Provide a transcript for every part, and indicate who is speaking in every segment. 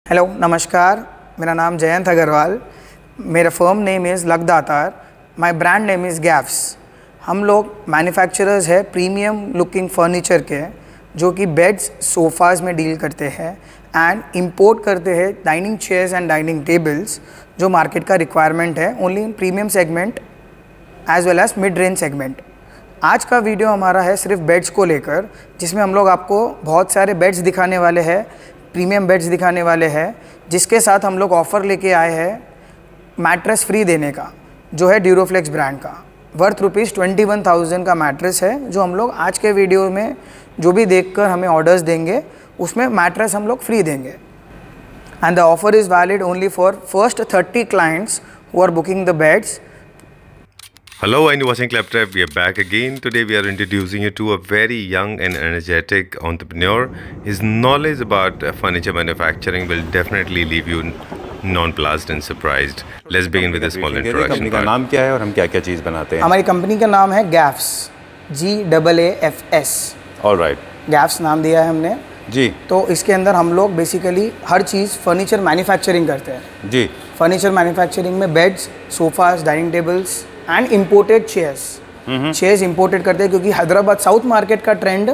Speaker 1: Hello नमस्कार, मेरा नाम जयंत अग्रवाल। मेरा firm name is Lakdatar. My brand name is Gaffs. हम लोग मैन्युफैक्चरर्स है प्रीमियम लुकिंग फर्नीचर के, जो कि बेड्स सोफ़ाज़ में डील करते हैं एंड इंपोर्ट करते हैं dining chairs and dining tables, जो मार्केट का रिक्वायरमेंट है only in premium segment as well as mid range segment. आज का वीडियो हमारा है सिर्फ बेड्स को लेकर, जिसमें हम लोग आपको बहुत सारे बेड्स दिखाने वाले हैं, प्रीमियम बेड्स दिखाने वाले हैं, जिसके साथ हम लोग ऑफ़र लेके आए हैं मैट्रेस फ्री देने का, जो है ड्यूरोफ्लेक्स ब्रांड का वर्थ ₹21,000 का मैट्रेस है, जो हम लोग आज के वीडियो में जो भी देखकर हमें ऑर्डर्स देंगे उसमें मैट्रेस हम लोग फ्री देंगे। And the offer is valid only for first 30 clients who are booking the beds.
Speaker 2: Hello and you're watching Claptrap. We are back again. Today we are introducing you to a very young and energetic entrepreneur. His knowledge about furniture manufacturing will definitely leave you nonplussed and surprised. Let's begin with a small introduction.
Speaker 3: Company का नाम क्या है और हम क्या क्या चीज़ बनाते हैं?
Speaker 1: हमारी कंपनी का नाम है गैफ्स, GAAFS।
Speaker 3: ऑलराइट,
Speaker 1: गैफ्स नाम दिया है हमने
Speaker 3: जी
Speaker 1: तो इसके अंदर हम लोग बेसिकली हर चीज़ फर्नीचर मैन्युफैक्चरिंग करते हैं।
Speaker 3: जी।
Speaker 1: फर्नीचर मैन्युफैक्चरिंग में beds, sofas, dining tables and imported chairs imported करते हैं, क्योंकि हैदराबाद साउथ मार्केट का ट्रेंड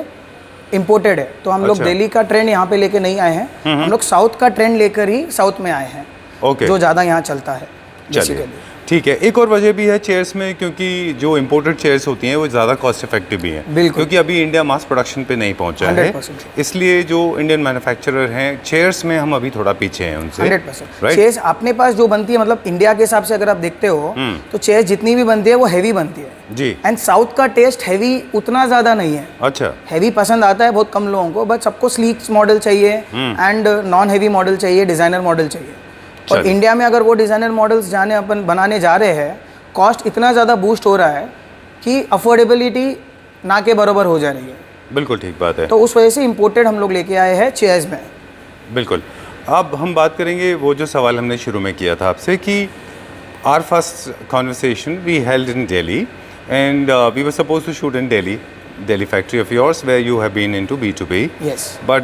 Speaker 1: इम्पोर्टेड है। तो हम लोग
Speaker 3: अच्छा।
Speaker 1: दिल्ली का ट्रेंड यहाँ पे लेके नहीं आए हैं, हम लोग साउथ का ट्रेंड लेकर ही साउथ में आए हैं।
Speaker 3: ओके,
Speaker 1: जो ज़्यादा यहाँ चलता है
Speaker 3: चलिए
Speaker 1: बेसिकली।
Speaker 3: ठीक है। एक और वजह भी है चेयर्स में, क्योंकि जो इम्पोर्टेड चेयर्स होती हैं वो ज़्यादा कॉस्ट इफेक्टिव भी हैं,
Speaker 1: बिल्कुल।
Speaker 3: क्योंकि अभी इंडिया मास प्रोडक्शन पे नहीं पहुंचा है,
Speaker 1: 100%।
Speaker 3: इसलिए जो इंडियन मैन्युफैक्चरर हैं चेयर्स में हम अभी थोड़ा पीछे हैं उनसे।
Speaker 1: 100%
Speaker 3: राइट।
Speaker 1: चेयर्स अपने पास जो बनती है, मतलब इंडिया के हिसाब से अगर आप देखते हो तो चेयर्स जितनी भी बनती है वो हैवी बनती है
Speaker 3: जी।
Speaker 1: एंड साउथ का टेस्ट हैवी उतना ज़्यादा नहीं है।
Speaker 3: अच्छा,
Speaker 1: हैवी पसंद आता है बहुत कम लोगों को, बट सबको स्लीक मॉडल चाहिए एंड नॉन हैवी मॉडल चाहिए, डिज़ाइनर मॉडल चाहिए। और
Speaker 3: चलिए।
Speaker 1: इंडिया में अगर वो डिज़ाइनर मॉडल्स जाने अपन बनाने जा रहे हैं, कॉस्ट इतना ज़्यादा बूस्ट हो रहा है कि अफोर्डेबिलिटी ना के बराबर हो जा रही है।
Speaker 3: बिल्कुल ठीक बात है।
Speaker 1: तो उस वजह से इम्पोर्टेड हम लोग लेके आए हैं चेयर्स में।
Speaker 3: बिल्कुल। अब हम बात करेंगे वो जो सवाल हमने शुरू में किया था आपसे कि our first conversation we held in Delhi and we were suppose to shoot in Delhi factory of yours where you have been into B2B,
Speaker 1: yes
Speaker 3: but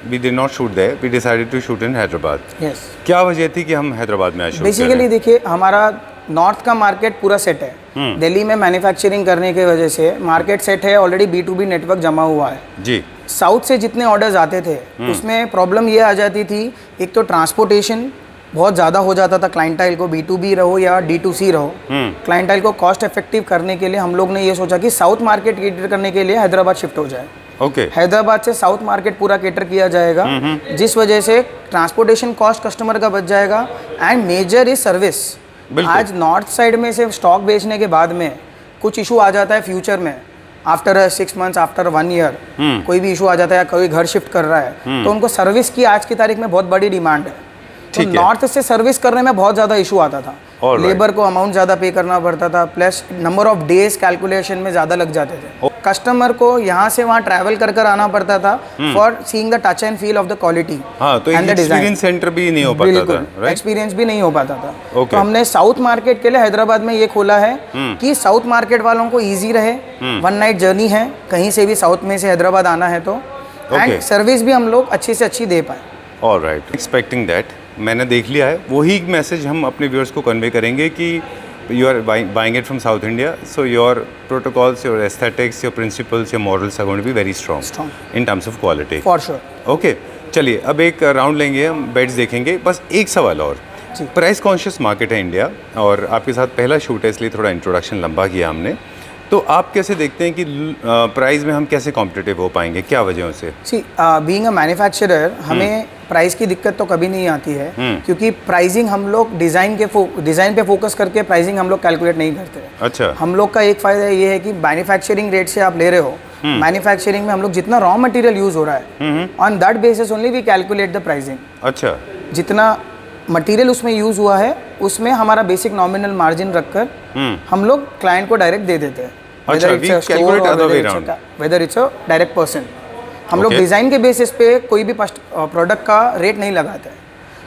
Speaker 3: we did not shoot there, we decided to shoot in Hyderabad.
Speaker 1: Yes.
Speaker 3: क्या वजह थी कि हम हैदराबाद में आए shoot
Speaker 1: basically
Speaker 3: करने?
Speaker 1: देखिए, हमारा नॉर्थ का मार्केट पूरा सेट है। दिल्ली में मैन्युफैक्चरिंग करने की वजह से मार्केट सेट है, ऑलरेडी B2B नेटवर्क जमा हुआ है।
Speaker 3: जी।
Speaker 1: साउथ से जितने ऑर्डर्स आते थे उसमें प्रॉब्लम ये आ जाती थी, एक तो ट्रांसपोर्टेशन बहुत ज़्यादा हो जाता था क्लाइंटाइल को, B2B रहो या D2C रहो। क्लाइंटाइल को कॉस्ट इफेक्टिव करने के लिए हम लोग ने ये सोचा कि साउथ मार्केट केटर करने के लिए हैदराबाद शिफ्ट हो जाए।
Speaker 3: ओके।
Speaker 1: हैदराबाद से साउथ मार्केट पूरा केटर किया जाएगा, जिस वजह से ट्रांसपोर्टेशन कॉस्ट कस्टमर का बच जाएगा एंड मेजर इज सर्विस। आज नॉर्थ साइड में से स्टॉक बेचने के बाद में कुछ इशू आ जाता है फ्यूचर में, आफ्टर 6 मंथ्स, आफ्टर 1 ईयर कोई भी इशू आ जाता है या कोई घर शिफ्ट कर रहा है, तो उनको सर्विस की आज की तारीख में बहुत बड़ी डिमांड है। तो नॉर्थ से सर्विस करने में बहुत ज़्यादा इशू आता था, लेबर को अमाउंट ज़्यादा पे करना पड़ता था, plus number of days calculation में ज़्यादा लग जाते थे। कस्टमर को यहाँ से वहाँ ट्रैवल कर कर आना पड़ता था for seeing the touch and feel of the quality.
Speaker 3: हाँ, तो एक्सपीरियंस सेंटर भी नहीं हो पाता था, राइट?
Speaker 1: एक्सपीरियंस भी नहीं हो पाता था।
Speaker 3: Okay.
Speaker 1: तो हमने साउथ मार्केट के लिए हैदराबाद में ये खोला है कि साउथ मार्केट वालों को ईजी रहे। 1 नाइट जर्नी है, कहीं से भी साउथ में से हैदराबाद आना है तो, एंड सर्विस भी हम लोग अच्छी से अच्छी दे पाए।
Speaker 3: ऑलराइट, एक्सपेक्टिंग दैट मैंने देख लिया है, वही मैसेज हम अपने व्यूअर्स को कन्वे करेंगे कि you are buying it from South India, so your protocols, your aesthetics, your principles, your morals are going to be very strong in terms of quality.
Speaker 1: For sure.
Speaker 3: Okay, चलिए अब एक round लेंगे, हम beds देखेंगे। बस एक सवाल और, प्राइस कॉन्शियस मार्केट है इंडिया और आपके साथ पहला शूट है, इसलिए थोड़ा इंट्रोडक्शन लंबा किया हमने। तो आप कैसे देखते हैं कि प्राइस में हम कैसे कॉम्पिटिटिव हो पाएंगे, क्या वजहों से?
Speaker 1: सी बीइंग अ मैन्युफैक्चरर हमें प्राइस की दिक्कत तो कभी नहीं आती है, क्योंकि प्राइसिंग हम लोग डिज़ाइन पे फोकस करके प्राइसिंग हम लोग कैलकुलेट नहीं करते।
Speaker 3: अच्छा।
Speaker 1: हम लोग का एक फ़ायदा ये है कि मैन्युफैक्चरिंग रेट से आप ले रहे हो, मैन्युफैक्चरिंग में हम लोग जितना रॉ मटेरियल यूज़ हो रहा है, on that basis only we calculate the pricing.
Speaker 3: अच्छा।
Speaker 1: जितना मटेरियल उसमें यूज़ हुआ है उसमें हमारा बेसिक नॉमिनल मार्जिन रखकर हम लोग क्लाइंट को डायरेक्ट दे देते हैं, whether it's a direct person. हम लोग डिज़ाइन के बेसिस पे कोई भी प्रोडक्ट का रेट नहीं लगाते हैं।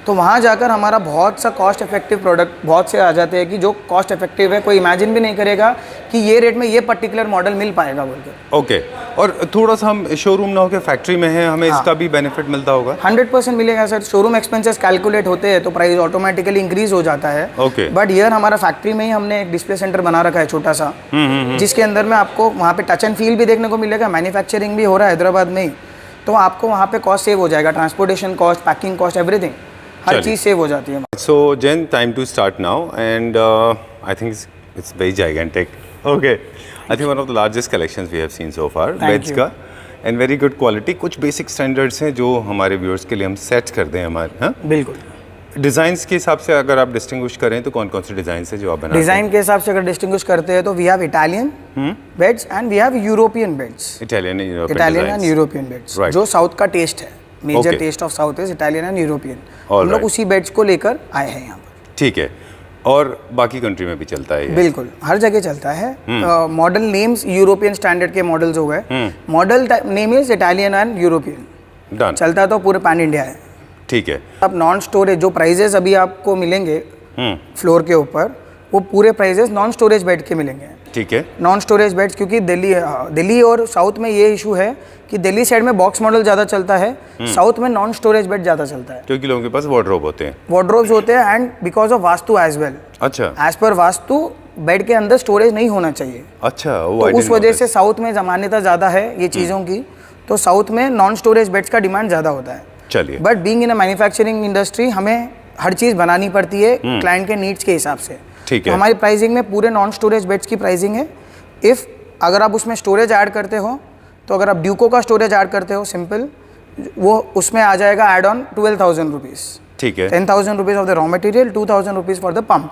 Speaker 1: तो वहाँ जाकर हमारा बहुत सा कॉस्ट इफेक्टिव प्रोडक्ट बहुत से आ जाते हैं कि जो कॉस्ट इफेक्टिव है, कोई इमेजिन भी नहीं करेगा कि ये रेट में ये पर्टिकुलर मॉडल मिल पाएगा बोल के।
Speaker 3: ओके, और थोड़ा सा हम शोरूम ना होकर फैक्ट्री में हैं, हमें इसका भी बेनिफिट मिलता होगा?
Speaker 1: 100% मिलेगा सर। शोरूम एक्सपेंसेस कैलकुलेट होते हैं तो प्राइस ऑटोमेटिकली इंक्रीज हो जाता है।
Speaker 3: ओके।
Speaker 1: बट ईयर हमारा फैक्ट्री में ही हमने एक डिस्प्ले सेंटर बना रखा है छोटा सा, जिसके अंदर में आपको वहाँ पे टच एंड फील भी देखने को मिलेगा, मैन्युफैक्चरिंग भी हो रहा है हैदराबाद में ही, तो आपको वहाँ पे कॉस्ट सेव हो जाएगा, transportation cost, packing cost, everything, हर चीज़ सेव हो जाती है।
Speaker 3: So Jen, time to start now, and I think it's very gigantic. Okay, I think one of the largest collections we have seen so far,
Speaker 1: Thank
Speaker 3: beds
Speaker 1: you.
Speaker 3: का, and very good quality. कुछ basic standards हैं जो हमारे viewers के लिए हम set कर दें हमारे, हाँ?
Speaker 1: बिल्कुल।
Speaker 3: डिज़ाइंस के हिसाब से अगर आप डिस्टिंग्विश करें तो कौन कौन से डिज़ाइन है जो आप बनाते हैं?
Speaker 1: डिज़ाइन के हिसाब से अगर डिस्टिंग्विश करते हैं तो we have Italian beds and we have European beds.
Speaker 3: Italian
Speaker 1: and European beds,
Speaker 3: Right.
Speaker 1: जो साउथ का टेस्ट है, major
Speaker 3: Okay.
Speaker 1: Taste of south is Italian and European.
Speaker 3: All
Speaker 1: हम लोग
Speaker 3: right.
Speaker 1: उसी बेड्स को लेकर आए हैं यहाँ पर।
Speaker 3: ठीक है, और बाकी कंट्री में भी चलता है ये?
Speaker 1: बिल्कुल, हर जगह चलता है। मॉडल नेम्स यूरोपियन स्टैंडर्ड के मॉडल्स हो गए, model name is Italian and European,
Speaker 3: done,
Speaker 1: चलता तो पूरे पैन इंडिया है।
Speaker 3: ठीक है।
Speaker 1: अब नॉन स्टोरेज जो प्राइजेस अभी आपको मिलेंगे फ्लोर के ऊपर, वो पूरे प्राइजेस नॉन स्टोरेज बेड के मिलेंगे।
Speaker 3: ठीक है,
Speaker 1: नॉन स्टोरेज बेड्स, क्योंकि दिल्ली और साउथ में ये इशू है कि दिल्ली साइड में बॉक्स मॉडल ज़्यादा चलता है, साउथ में नॉन स्टोरेज बेड ज़्यादा चलता है,
Speaker 3: क्योंकि लोगों के पास वार्डरोब होते हैं।
Speaker 1: वार्डरोब्स होते हैं and because of vastu as well.
Speaker 3: अच्छा
Speaker 1: एज पर वास्तु बेड के अंदर स्टोरेज नहीं होना चाहिए,
Speaker 3: अच्छा, वो
Speaker 1: तो
Speaker 3: I
Speaker 1: उस
Speaker 3: didn't know
Speaker 1: वजह
Speaker 3: this.
Speaker 1: से साउथ में जमान्यता ज़्यादा है ये चीज़ों की, तो साउथ में नॉन स्टोरेज बेड्स का डिमांड ज़्यादा होता है।
Speaker 3: चलिए,
Speaker 1: but being in a manufacturing industry हमें हर चीज़ बनानी पड़ती है क्लाइंट के नीड्स के हिसाब से।
Speaker 3: ठीक
Speaker 1: तो
Speaker 3: है।
Speaker 1: हमारी प्राइसिंग में पूरे नॉन स्टोरेज बेड्स की प्राइसिंग है। इफ़ अगर आप उसमें स्टोरेज ऐड करते हो, तो अगर आप ड्यूको का स्टोरेज ऐड करते हो सिंपल, वो उसमें आ जाएगा एड ऑन 12,000 रुपीज़।
Speaker 3: ठीक है,
Speaker 1: 10,000 rupees of the raw material, 2,000 rupees for the pump,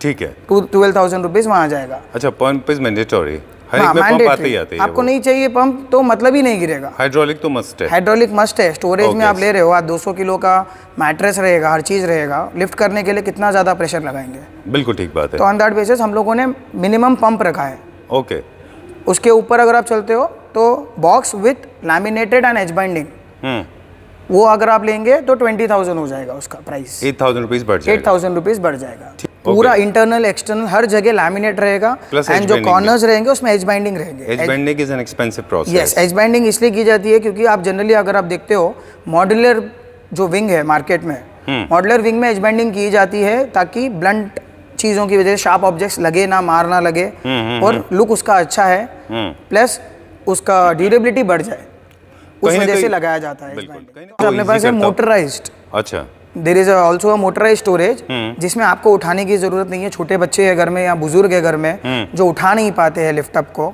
Speaker 3: ठीक है।
Speaker 1: 12,000 रुपीज़ वहाँ आ जाएगा।
Speaker 3: अच्छा, पंप इज मैंडेटरी, हर
Speaker 1: हाँ,
Speaker 3: एक में पंप
Speaker 1: mandatory।
Speaker 3: आते ही आते हैं।
Speaker 1: आपको नहीं चाहिए पंप तो मतलब ही नहीं गिरेगा।
Speaker 3: हाइड्रोलिक तो मस्ट है।
Speaker 1: हाइड्रोलिक मस्ट है। स्टोरेज में
Speaker 3: Okay.
Speaker 1: आप ले रहे हो, आज 200 किलो का मैट्रेस रहेगा, हर चीज़ रहेगा, लिफ्ट करने के लिए कितना ज़्यादा प्रेशर लगाएंगे,
Speaker 3: बिल्कुल ठीक बात है।
Speaker 1: तो ऑन दैट बेसिस हम लोगों ने मिनिमम पंप रखा है।
Speaker 3: ओके,
Speaker 1: उसके ऊपर अगर आप चलते हो तो box with laminated and edge binding, वो अगर आप लेंगे तो 20,000 हो जाएगा उसका प्राइस,
Speaker 3: 8,000 रुपीज बढ़ जाएगा।
Speaker 1: 8,000 रुपीज़ बढ़ जाएगा। पूरा इंटरनल एक्सटर्नल हर जगह लैमिनेट रहेगा
Speaker 3: Plus
Speaker 1: एंड
Speaker 3: edge
Speaker 1: जो
Speaker 3: binding
Speaker 1: कॉर्नर्स रहेंगे उसमें एज बाइंडिंग रहेंगे।
Speaker 3: Edge bending is an expensive process.
Speaker 1: Yes, edge binding इसलिए की जाती है क्योंकि आप जनरली अगर आप देखते हो मॉड्यूलर जो विंग है मार्केट में, मॉड्यूलर विंग में एज बाइंडिंग की जाती है ताकि ब्लंट चीज़ों की वजह से शार्प ऑब्जेक्ट्स लगे ना, मार ना लगे, और लुक उसका अच्छा है, प्लस उसका ड्यूरेबिलिटी बढ़ जाए, उस
Speaker 3: कहीं ना
Speaker 1: वजह से
Speaker 3: कहीं-
Speaker 1: लगाया जाता है।
Speaker 3: बिल्कुल, कहीं ना
Speaker 1: तो अपने
Speaker 3: कहीं
Speaker 1: पास है
Speaker 3: easy करता।
Speaker 1: मोटराइज्ड,
Speaker 3: अच्छा,
Speaker 1: there is also a motorise storage, जिसमें आपको उठाने की जरूरत नहीं है। छोटे बच्चे है घर में या बुजुर्ग है घर में जो उठा नहीं पाते हैं लिफ्टअप को,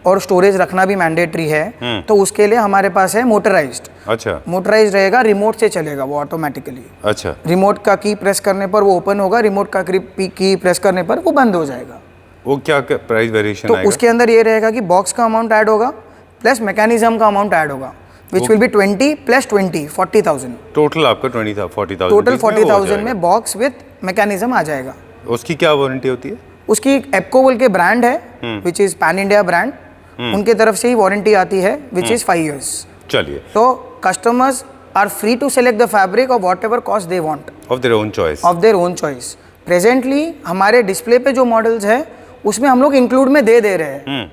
Speaker 1: और स्टोरेज रखना भी मैंडेटरी है, तो उसके लिए हमारे पास है मोटराइज्ड।
Speaker 3: अच्छा,
Speaker 1: मोटराइज रहेगा, रिमोट से चलेगा वो ऑटोमेटिकली।
Speaker 3: अच्छा,
Speaker 1: रिमोट का की प्रेस करने पर वो ओपन होगा, रिमोट का की प्रेस करने पर वो बंद हो जाएगा।
Speaker 3: वो क्या प्राइस वेरिएशन
Speaker 1: तो
Speaker 3: आएगा?
Speaker 1: उसके अंदर ये रहेगा कि बॉक्स का अमाउंट ऐड होगा प्लस मैकेनिज्म का अमाउंट ऐड होगा, which will be 20 plus 20, 40,000।
Speaker 3: Total आपका 40,000
Speaker 1: टोटल
Speaker 3: रुपीस में वो हो
Speaker 1: 40,000
Speaker 3: जाएगा।
Speaker 1: में बॉक्स विथ मैकेनिज्म आ जाएगा।
Speaker 3: उसकी क्या वारंटी होती है?
Speaker 1: उसकी एप्को बोल के ब्रांड है which is pan India brand, उनके तरफ से ही वारंटी आती है विच इज 5 years।
Speaker 3: चलिए,
Speaker 1: तो customers are free to select the fabric of whatever cost they want
Speaker 3: of their own choice.
Speaker 1: Of their own choice. Presently हमारे display पे जो मॉडल्स है उसमें हम लोग इंक्लूड में दे रहे हैं।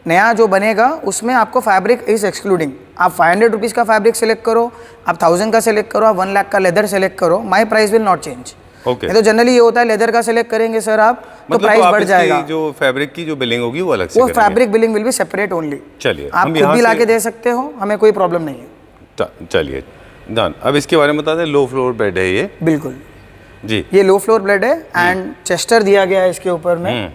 Speaker 1: नया जो बनेगा उसमें आपको फैब्रिक इज एक्सक्लूडिंग। आप 500 रुपीज़ का फैब्रिक सेलेक्ट करो, आप 1000 का सेलेक्ट करो, आप 1 लाख का लेदर सेलेक्ट करो, my price will not change.
Speaker 3: Okay,
Speaker 1: नहीं तो जनरली ये होता है लेदर का सेलेक्ट करेंगे सर आप तो
Speaker 3: मतलब
Speaker 1: प्राइस
Speaker 3: आप
Speaker 1: बढ़
Speaker 3: इसकी
Speaker 1: जाएगा।
Speaker 3: जो फैब्रिक की जो बिलिंग होगी वो अलग से
Speaker 1: वो
Speaker 3: करेंगे।
Speaker 1: Fabric billing will be separate only.
Speaker 3: चलिए,
Speaker 1: आप
Speaker 3: हम
Speaker 1: खुद
Speaker 3: यहाँ
Speaker 1: भी
Speaker 3: से-
Speaker 1: लाके दे सकते हो, हमें कोई प्रॉब्लम नहीं है।
Speaker 3: चलिए डन। अब इसके बारे में बता दें, लो फ्लोर बेड है ये
Speaker 1: बिल्कुल,
Speaker 3: जी।
Speaker 1: ये लो फ्लोर बेड है एंड चेस्टर दिया गया है इसके ऊपर में।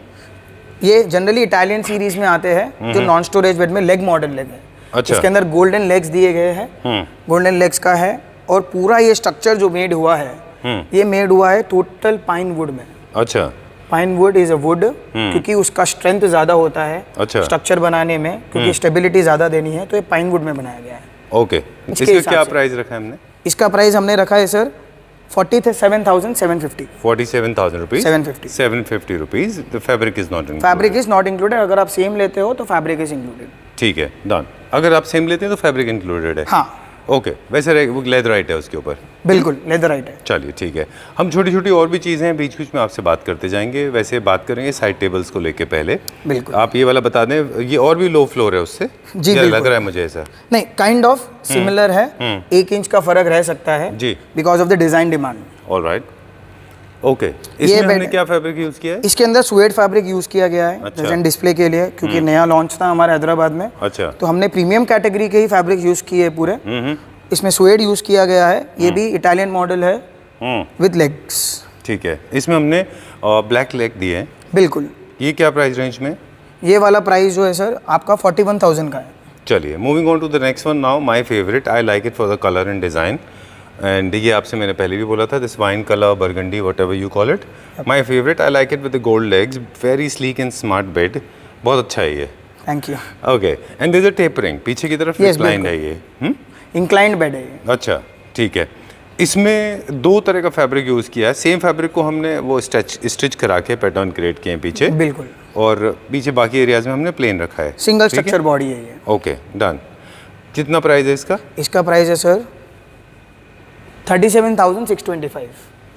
Speaker 1: ये जनरली इटालियन सीरीज में आते हैं जो नॉन स्टोरेज बेड में लेग मॉडल लेग है।
Speaker 3: अच्छा।
Speaker 1: इसके अंदर गोल्डन लेग्स दिए गए हैं, गोल्डन लेग्स का है, और पूरा ये स्ट्रक्चर जो मेड हुआ है ये मेड हुआ है टोटल पाइन वुड में।
Speaker 3: अच्छा,
Speaker 1: pine would is a would क्योंकि उसका स्ट्रेंथ ज़्यादा होता है
Speaker 3: अच्छा।
Speaker 1: स्ट्रक्चर बनाने में, क्योंकि स्टेबिलिटी ज़्यादा देनी है, तो ये पाइन वुड में बनाया गया है।
Speaker 3: ओके।
Speaker 1: इसके
Speaker 3: इसका
Speaker 1: हिसाब
Speaker 3: क्या
Speaker 1: से।
Speaker 3: प्राइस रखा है हमने?
Speaker 1: इसका प्राइस हमने रखा है sir 47,750।
Speaker 3: 47,000 rupees.
Speaker 1: 750।
Speaker 3: 750 rupees. The fabric is not
Speaker 1: fabric is not included. अगर आप सेम लेते हो तो फैब्रिक इज इंक्लूडेड।
Speaker 3: ठीक है, डन। अगर आप सेम लेते हैं तो फैब्रिक इंक्लूडेड है।
Speaker 1: हाँ,
Speaker 3: ओके, वैसे वो लेदराइट है उसके ऊपर।
Speaker 1: बिल्कुल लेदराइट है।
Speaker 3: चलिए ठीक है, हम छोटी छोटी और भी चीज़ें हैं बीच बीच में आपसे बात करते जाएंगे। वैसे बात करेंगे साइड टेबल्स को लेके पहले।
Speaker 1: बिल्कुल।
Speaker 3: आप ये वाला बता दें, ये और भी लो फ्लोर है उससे?
Speaker 1: जी
Speaker 3: या
Speaker 1: बिल्कुल।
Speaker 3: लग रहा है मुझे ऐसा?
Speaker 1: नहीं, काइंड ऑफ सिमिलर है। 1 इंच का फर्क रह सकता है
Speaker 3: जी,
Speaker 1: because of the design demand.
Speaker 3: Alright, okay. इसमें हमने क्या फैब्रिक यूज़ किया है?
Speaker 1: इसके अंदर सुएड फैब्रिक यूज किया गया है प्रेजेंट डिस्प्ले के लिए, क्योंकि नया लॉन्च था हमारे हैदराबाद में।
Speaker 3: अच्छा।
Speaker 1: तो हमने प्रीमियम कैटेगरी के ही फैब्रिक यूज किए पूरे। इसमें सुएड यूज किया गया है। ये भी इटालियन मॉडल है विद लेग्स।
Speaker 3: ठीक है, इसमें हमने ब्लैक लेग दिए हैं।
Speaker 1: बिल्कुल।
Speaker 3: ये क्या प्राइस रेंज में?
Speaker 1: ये वाला प्राइस जो है सर आपका 41,000 का है।
Speaker 3: चलिए, moving on to the next one now. My favourite, I like it for the colour and design. And ये आपसे मैंने पहले भी बोला था, this wine colour, burgundy, whatever you call it, my favourite. I like it with the gold legs, very sleek and smart bed. बहुत अच्छा है ये।
Speaker 1: Thank you.
Speaker 3: Okay, and there is a tapering, पीछे की तरफ inclined है ये।
Speaker 1: Inclined bed है ये।
Speaker 3: अच्छा, ठीक है। इसमें 2 तरह का फैब्रिक यूज़ किया है। सेम फैब्रिक को हमने वो स्टिच करा के पैटर्न क्रिएट किए हैं पीछे।
Speaker 1: बिल्कुल।
Speaker 3: और पीछे बाकी एरियाज में हमने प्लेन रखा है।
Speaker 1: सिंगल स्ट्रक्चर बॉडी है ये।
Speaker 3: Okay, done. कितना प्राइस है इसका?
Speaker 1: इसका प्राइस है सर 37,625।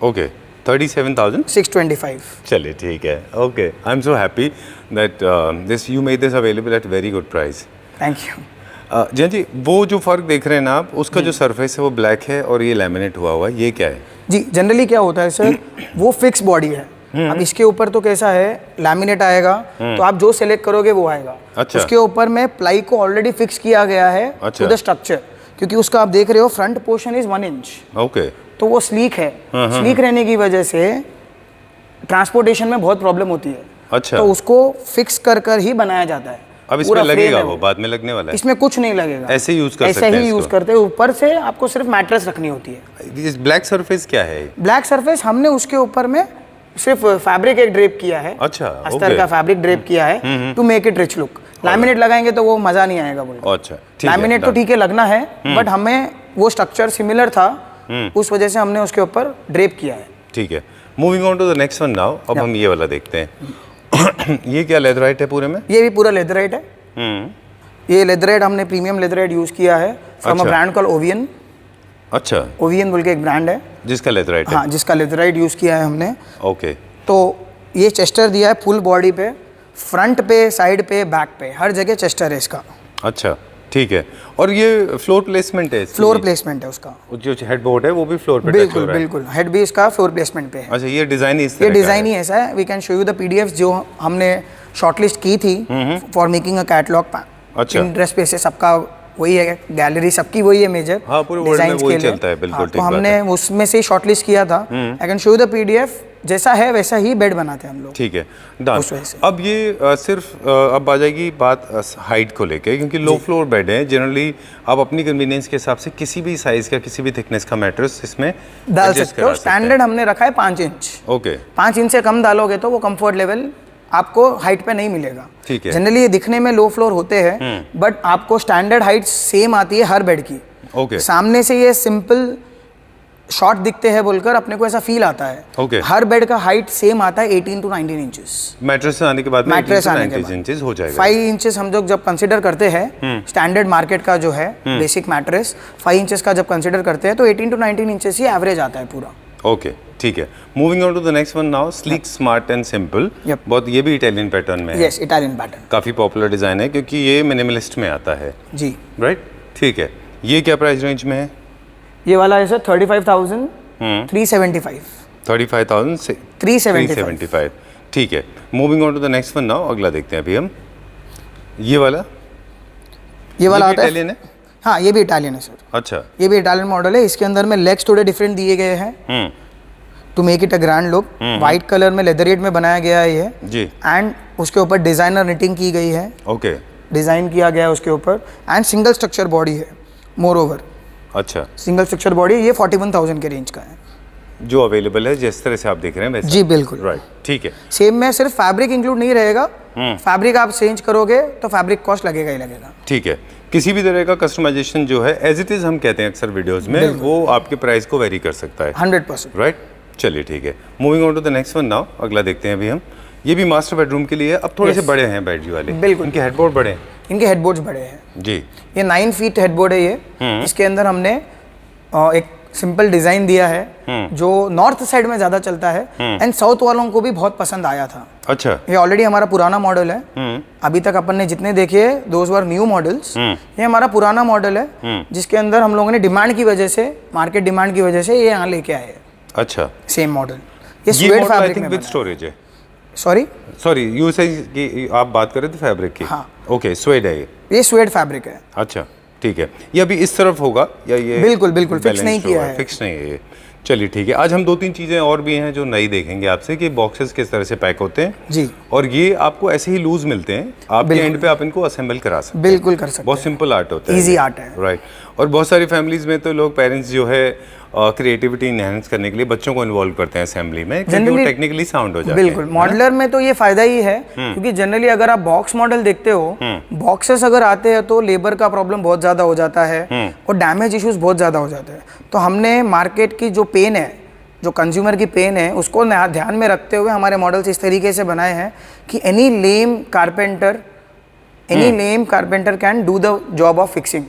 Speaker 3: ओके, 37,000
Speaker 1: 625।
Speaker 3: चलिए ठीक है। Okay, I am so happy that this you made this available at very good price.
Speaker 1: Thank you.
Speaker 3: जी जी, वो जो फ़र्क देख रहे हैं ना आप, उसका जो सरफेस है वो ब्लैक है और ये लैमिनेट हुआ हुआ है, ये क्या है?
Speaker 1: जी, जनरली क्या होता है सर, वो फिक्स बॉडी है। अब इसके ऊपर तो कैसा है, लैमिनेट आएगा तो आप जो सेलेक्ट करोगे वो आएगा।
Speaker 3: अच्छा।
Speaker 1: उसके ऊपर में प्लाई को ऑलरेडी फिक्स किया गया है
Speaker 3: अच्छा।
Speaker 1: टू द स्ट्रक्चर, क्योंकि उसका आप देख रहे हो front portion is 1 inch.
Speaker 3: Okay,
Speaker 1: तो वो स्लीक है। स्लीक रहने की वजह से ट्रांसपोर्टेशन में बहुत प्रॉब्लम होती है।
Speaker 3: अच्छा।
Speaker 1: तो उसको फिक्स कर कर ही बनाया जाता है।
Speaker 3: अब इसमें
Speaker 1: पूरा frame
Speaker 3: लगेगा
Speaker 1: है
Speaker 3: वो बाद में लगने वाला है?
Speaker 1: इसमें कुछ नहीं लगेगा,
Speaker 3: ऐसे यूज कर सकते
Speaker 1: ऐसे
Speaker 3: हैं
Speaker 1: ही यूज
Speaker 3: इसको?
Speaker 1: करते हैं। ऊपर से आपको सिर्फ मैट्रेस रखनी होती है।
Speaker 3: इस ब्लैक सरफेस क्या है?
Speaker 1: ब्लैक सरफेस हमने उसके ऊपर में सिर्फ फैब्रिक एक ड्रेप किया है।
Speaker 3: अच्छा,
Speaker 1: अस्तर
Speaker 3: ओके।
Speaker 1: का फैब्रिक ड्रेप किया है to make it rich look. Laminate लगाएंगे तो वो मजा नहीं आएगा बोल।
Speaker 3: अच्छा, ठीक है,
Speaker 1: लैमिनेट तो
Speaker 3: done।
Speaker 1: ठीक है लगना है, बट हमें वो स्ट्रक्चर सिमिलर था, उस वजह से हमने उसके ऊपर ड्रेप किया है।
Speaker 3: ठीक है, moving on to the next one now. अब हम ये वाला देखते हैं। ये क्या लेदराइट है पूरे में?
Speaker 1: ये भी पूरा लेदराइट है। ये लेदराइट हमने प्रीमियम लेदराइट यूज किया है फ्रॉम अ
Speaker 3: अच्छा।
Speaker 1: Brand call Ovian.
Speaker 3: अच्छा,
Speaker 1: ओवियन बोल के एक ब्रांड है,
Speaker 3: जिसका लेदराइट है?
Speaker 1: हाँ, जिसका लेदराइट यूज किया है हमने।
Speaker 3: ओके,
Speaker 1: तो ये चेस्टर दिया है फुल बॉडी पे, फ्रंट पे, साइड पे, बैक पे, हर जगह चेस्टर है इसका।
Speaker 3: अच्छा, ठीक है। और ये फ्लोर प्लेसमेंट है?
Speaker 1: फ्लोर प्लेसमेंट है उसका।
Speaker 3: जो हेडबोर्ड है वो भी फ्लोर पे टच हो
Speaker 1: बिल्कुल
Speaker 3: रहा है?
Speaker 1: बिल्कुल, हेड भी इसका फ्लोर प्लेसमेंट पे है।
Speaker 3: अच्छा, ये डिज़ाइन इस
Speaker 1: ये
Speaker 3: तरह का
Speaker 1: डिज़ाइन
Speaker 3: है?
Speaker 1: ही ऐसा है। We can show you the PDFs जो हमने शॉर्टलिस्ट की थी फॉर मेकिंग अ कैटलॉग।
Speaker 3: अच्छा।
Speaker 1: इंटरेस्ट पे से सबका वही है, गैलरी सबकी वही है मेजर।
Speaker 3: हाँ, पूरे वर्ल्ड में वही चलता है, बिल्कुल ठीक
Speaker 1: तो
Speaker 3: बात
Speaker 1: हमने
Speaker 3: है।
Speaker 1: उसमें से शॉर्टलिस्ट किया था। I can show you the PDF, जैसा है वैसा ही बेड बनाते हैं हम लोग।
Speaker 3: ठीक है, डन।
Speaker 1: उस वजह से।
Speaker 3: अब ये सिर्फ अब आ जाएगी बात हाइट को लेके, क्योंकि लो फ्लोर बेड है। जनरली आप अपनी कन्वीनियंस के हिसाब से किसी भी साइज़ का, किसी भी थिकनेस का मैट्रेस इसमें
Speaker 1: डाल
Speaker 3: adjust
Speaker 1: सकते हो।
Speaker 3: करा सकते हैं।
Speaker 1: स्टैंडर्ड हमने रखा है 5 इंच।
Speaker 3: ओके,
Speaker 1: 5 इंच से कम डालोगे तो वो कंफर्ट लेवल आपको हाइट पे नहीं मिलेगा।
Speaker 3: ठीक है।
Speaker 1: जनरली ये दिखने में लो फ्लोर होते हैं, बट आपको स्टैंडर्ड हाइट सेम आती है हर बेड की।
Speaker 3: ओके,
Speaker 1: सामने से ये सिंपल शॉर्ट दिखते हैं बोलकर अपने को ऐसा फील आता है।
Speaker 3: ओके।
Speaker 1: हर बेड का हाइट सेम आता है 18 to 19 इंचेस।
Speaker 3: मैट्रेस आने के बाद में
Speaker 1: मैट्रेस आने के
Speaker 3: 90
Speaker 1: बाद
Speaker 3: इंचेस हो जाएगा।
Speaker 1: 5 इंचेस हम लोग जब कंसिडर करते हैं स्टैंडर्ड मार्केट का जो है बेसिक मैट्रेस, 5 इंचेस का जब कंसिडर करते हैं तो 18 to 19 इंचेस ही एवरेज आता है पूरा।
Speaker 3: ओके, ठीक है। Moving on to the next one now. Sleek, smart and simple.
Speaker 1: Yep.
Speaker 3: बहुत, ये भी इटालियन पैटर्न में है।
Speaker 1: Yes, Italian pattern.
Speaker 3: काफ़ी पॉपुलर डिज़ाइन है क्योंकि ये मिनिमलिस्ट में आता है,
Speaker 1: जी।
Speaker 3: राइट? ठीक है। ये क्या प्राइस रेंज में है?
Speaker 1: ये वाला है सर 35,375।
Speaker 3: 35,000 से 375। ठीक है। Moving on to the next one now. अगला देखते हैं अभी हम। ये वाला
Speaker 1: ये वाला आता है
Speaker 3: इटालियन है?
Speaker 1: हाँ, ये भी इटालियन है सर।
Speaker 3: अच्छा।
Speaker 1: ये भी इटालियन मॉडल है। इसके अंदर में लेग्स थोड़े डिफरेंट दिए गए हैं to make it a grand look. White colour में लेदरेट में बनाया गया है ये
Speaker 3: जी।
Speaker 1: एंड उसके ऊपर डिजाइनर निटिंग की गई है,
Speaker 3: ओके,
Speaker 1: डिजाइन किया गया है उसके ऊपर, एंड सिंगल स्ट्रक्चर बॉडी है मोर ओवर।
Speaker 3: अच्छा,
Speaker 1: सिंगल स्ट्रक्चर बॉडी ये 41,000 के रेंज का है।
Speaker 3: जो अवेलेबल है जिस तरह से आप देख रहे हैं वैसे?
Speaker 1: जी बिल्कुल,
Speaker 3: राइट, ठीक है।
Speaker 1: सेम में सिर्फ फैब्रिक इंक्लूड नहीं रहेगा। फैब्रिक आप चेंज करोगे तो फैब्रिक कॉस्ट लगेगा ही लगेगा।
Speaker 3: ठीक है। किसी भी तरह का कस्टमाइजेशन जो है एज इट इज़ हम कहते हैं अक्सर वीडियोस में, वो आपके प्राइस को वेरी कर सकता है।
Speaker 1: 100%।
Speaker 3: राइट, चलिए ठीक है। Moving on to the next one now. अगला देखते हैं अभी हम। ये भी मास्टर बेडरूम के लिए है। अब थोड़े से बड़े हैं बेड जी वाले।
Speaker 1: बिल्कुल।
Speaker 3: इनके हेडबोर्ड बड़े हैं।
Speaker 1: इनके हेडबोर्ड्स बड़े हैं।
Speaker 3: जी।
Speaker 1: ये 9 फीट हेडबोर्ड है ये। इसके अंदर हमने एक सिंपल डिज़ाइन दिया है जो नॉर्थ साइड में ज़्यादा चलता है एंड साउथ वालों को भी बहुत पसंद आया था।
Speaker 3: अच्छा।
Speaker 1: ये ऑलरेडी हमारा पुराना मॉडल है। अभी तक अपन ने जितने देखे दोज वर न्यू मॉडल्स। ये हमारा पुराना मॉडल है जिसके अंदर हम लोगों ने डिमांड की वजह से, मार्केट डिमांड की वजह से ये यहाँ लेके आए।
Speaker 3: अच्छा।
Speaker 1: Same model. ये स्वेड फैब्रिक में
Speaker 3: विद स्टोरेज है।
Speaker 1: सॉरी
Speaker 3: यू से कि आप बात कर रहे थे फैब्रिक की।
Speaker 1: हाँ।
Speaker 3: ओके, स्वेड है
Speaker 1: ये स्वेड फैब्रिक है।
Speaker 3: अच्छा, ठीक है। ये अभी इस तरफ होगा या ये
Speaker 1: बिल्कुल फिक्स नहीं किया है।
Speaker 3: फिक्स नहीं है ये। चलिए ठीक है। आज हम 2-3 चीज़ें और भी हैं जो नई देखेंगे आपसे कि बॉक्सेस किस तरह से पैक होते हैं
Speaker 1: जी,
Speaker 3: और ये आपको ऐसे ही लूज मिलते हैं, आपके एंड पे आप इनको असेंबल करा सकते हैं।
Speaker 1: बिल्कुल कर सकते हैं।
Speaker 3: बहुत सिंपल आर्ट होता है,
Speaker 1: इजी आर्ट है।
Speaker 3: राइट। और बहुत सारी फैमिलीज में तो लोग पेरेंट्स जो है क्रिएटिविटी इनहेंस करने के लिए बच्चों को इन्वॉल्व करते हैं असेंबली में, क्योंकि वो टेक्निकली साउंड हो जाते हैं।
Speaker 1: बिल्कुल, मॉडलर में तो ये फायदा ही है क्योंकि जनरली अगर आप बॉक्स मॉडल देखते हो, बॉक्सेस अगर आते हैं तो लेबर का प्रॉब्लम बहुत ज़्यादा हो जाता है और डैमेज इश्यूज बहुत ज़्यादा हो जाते हैं। तो हमने मार्केट की जो पेन है, जो कंज्यूमर की पेन है, उसको ध्यान में रखते हुए हमारे मॉडल्स इस तरीके से बनाए हैं कि any lame carpenter can do the job of fixing.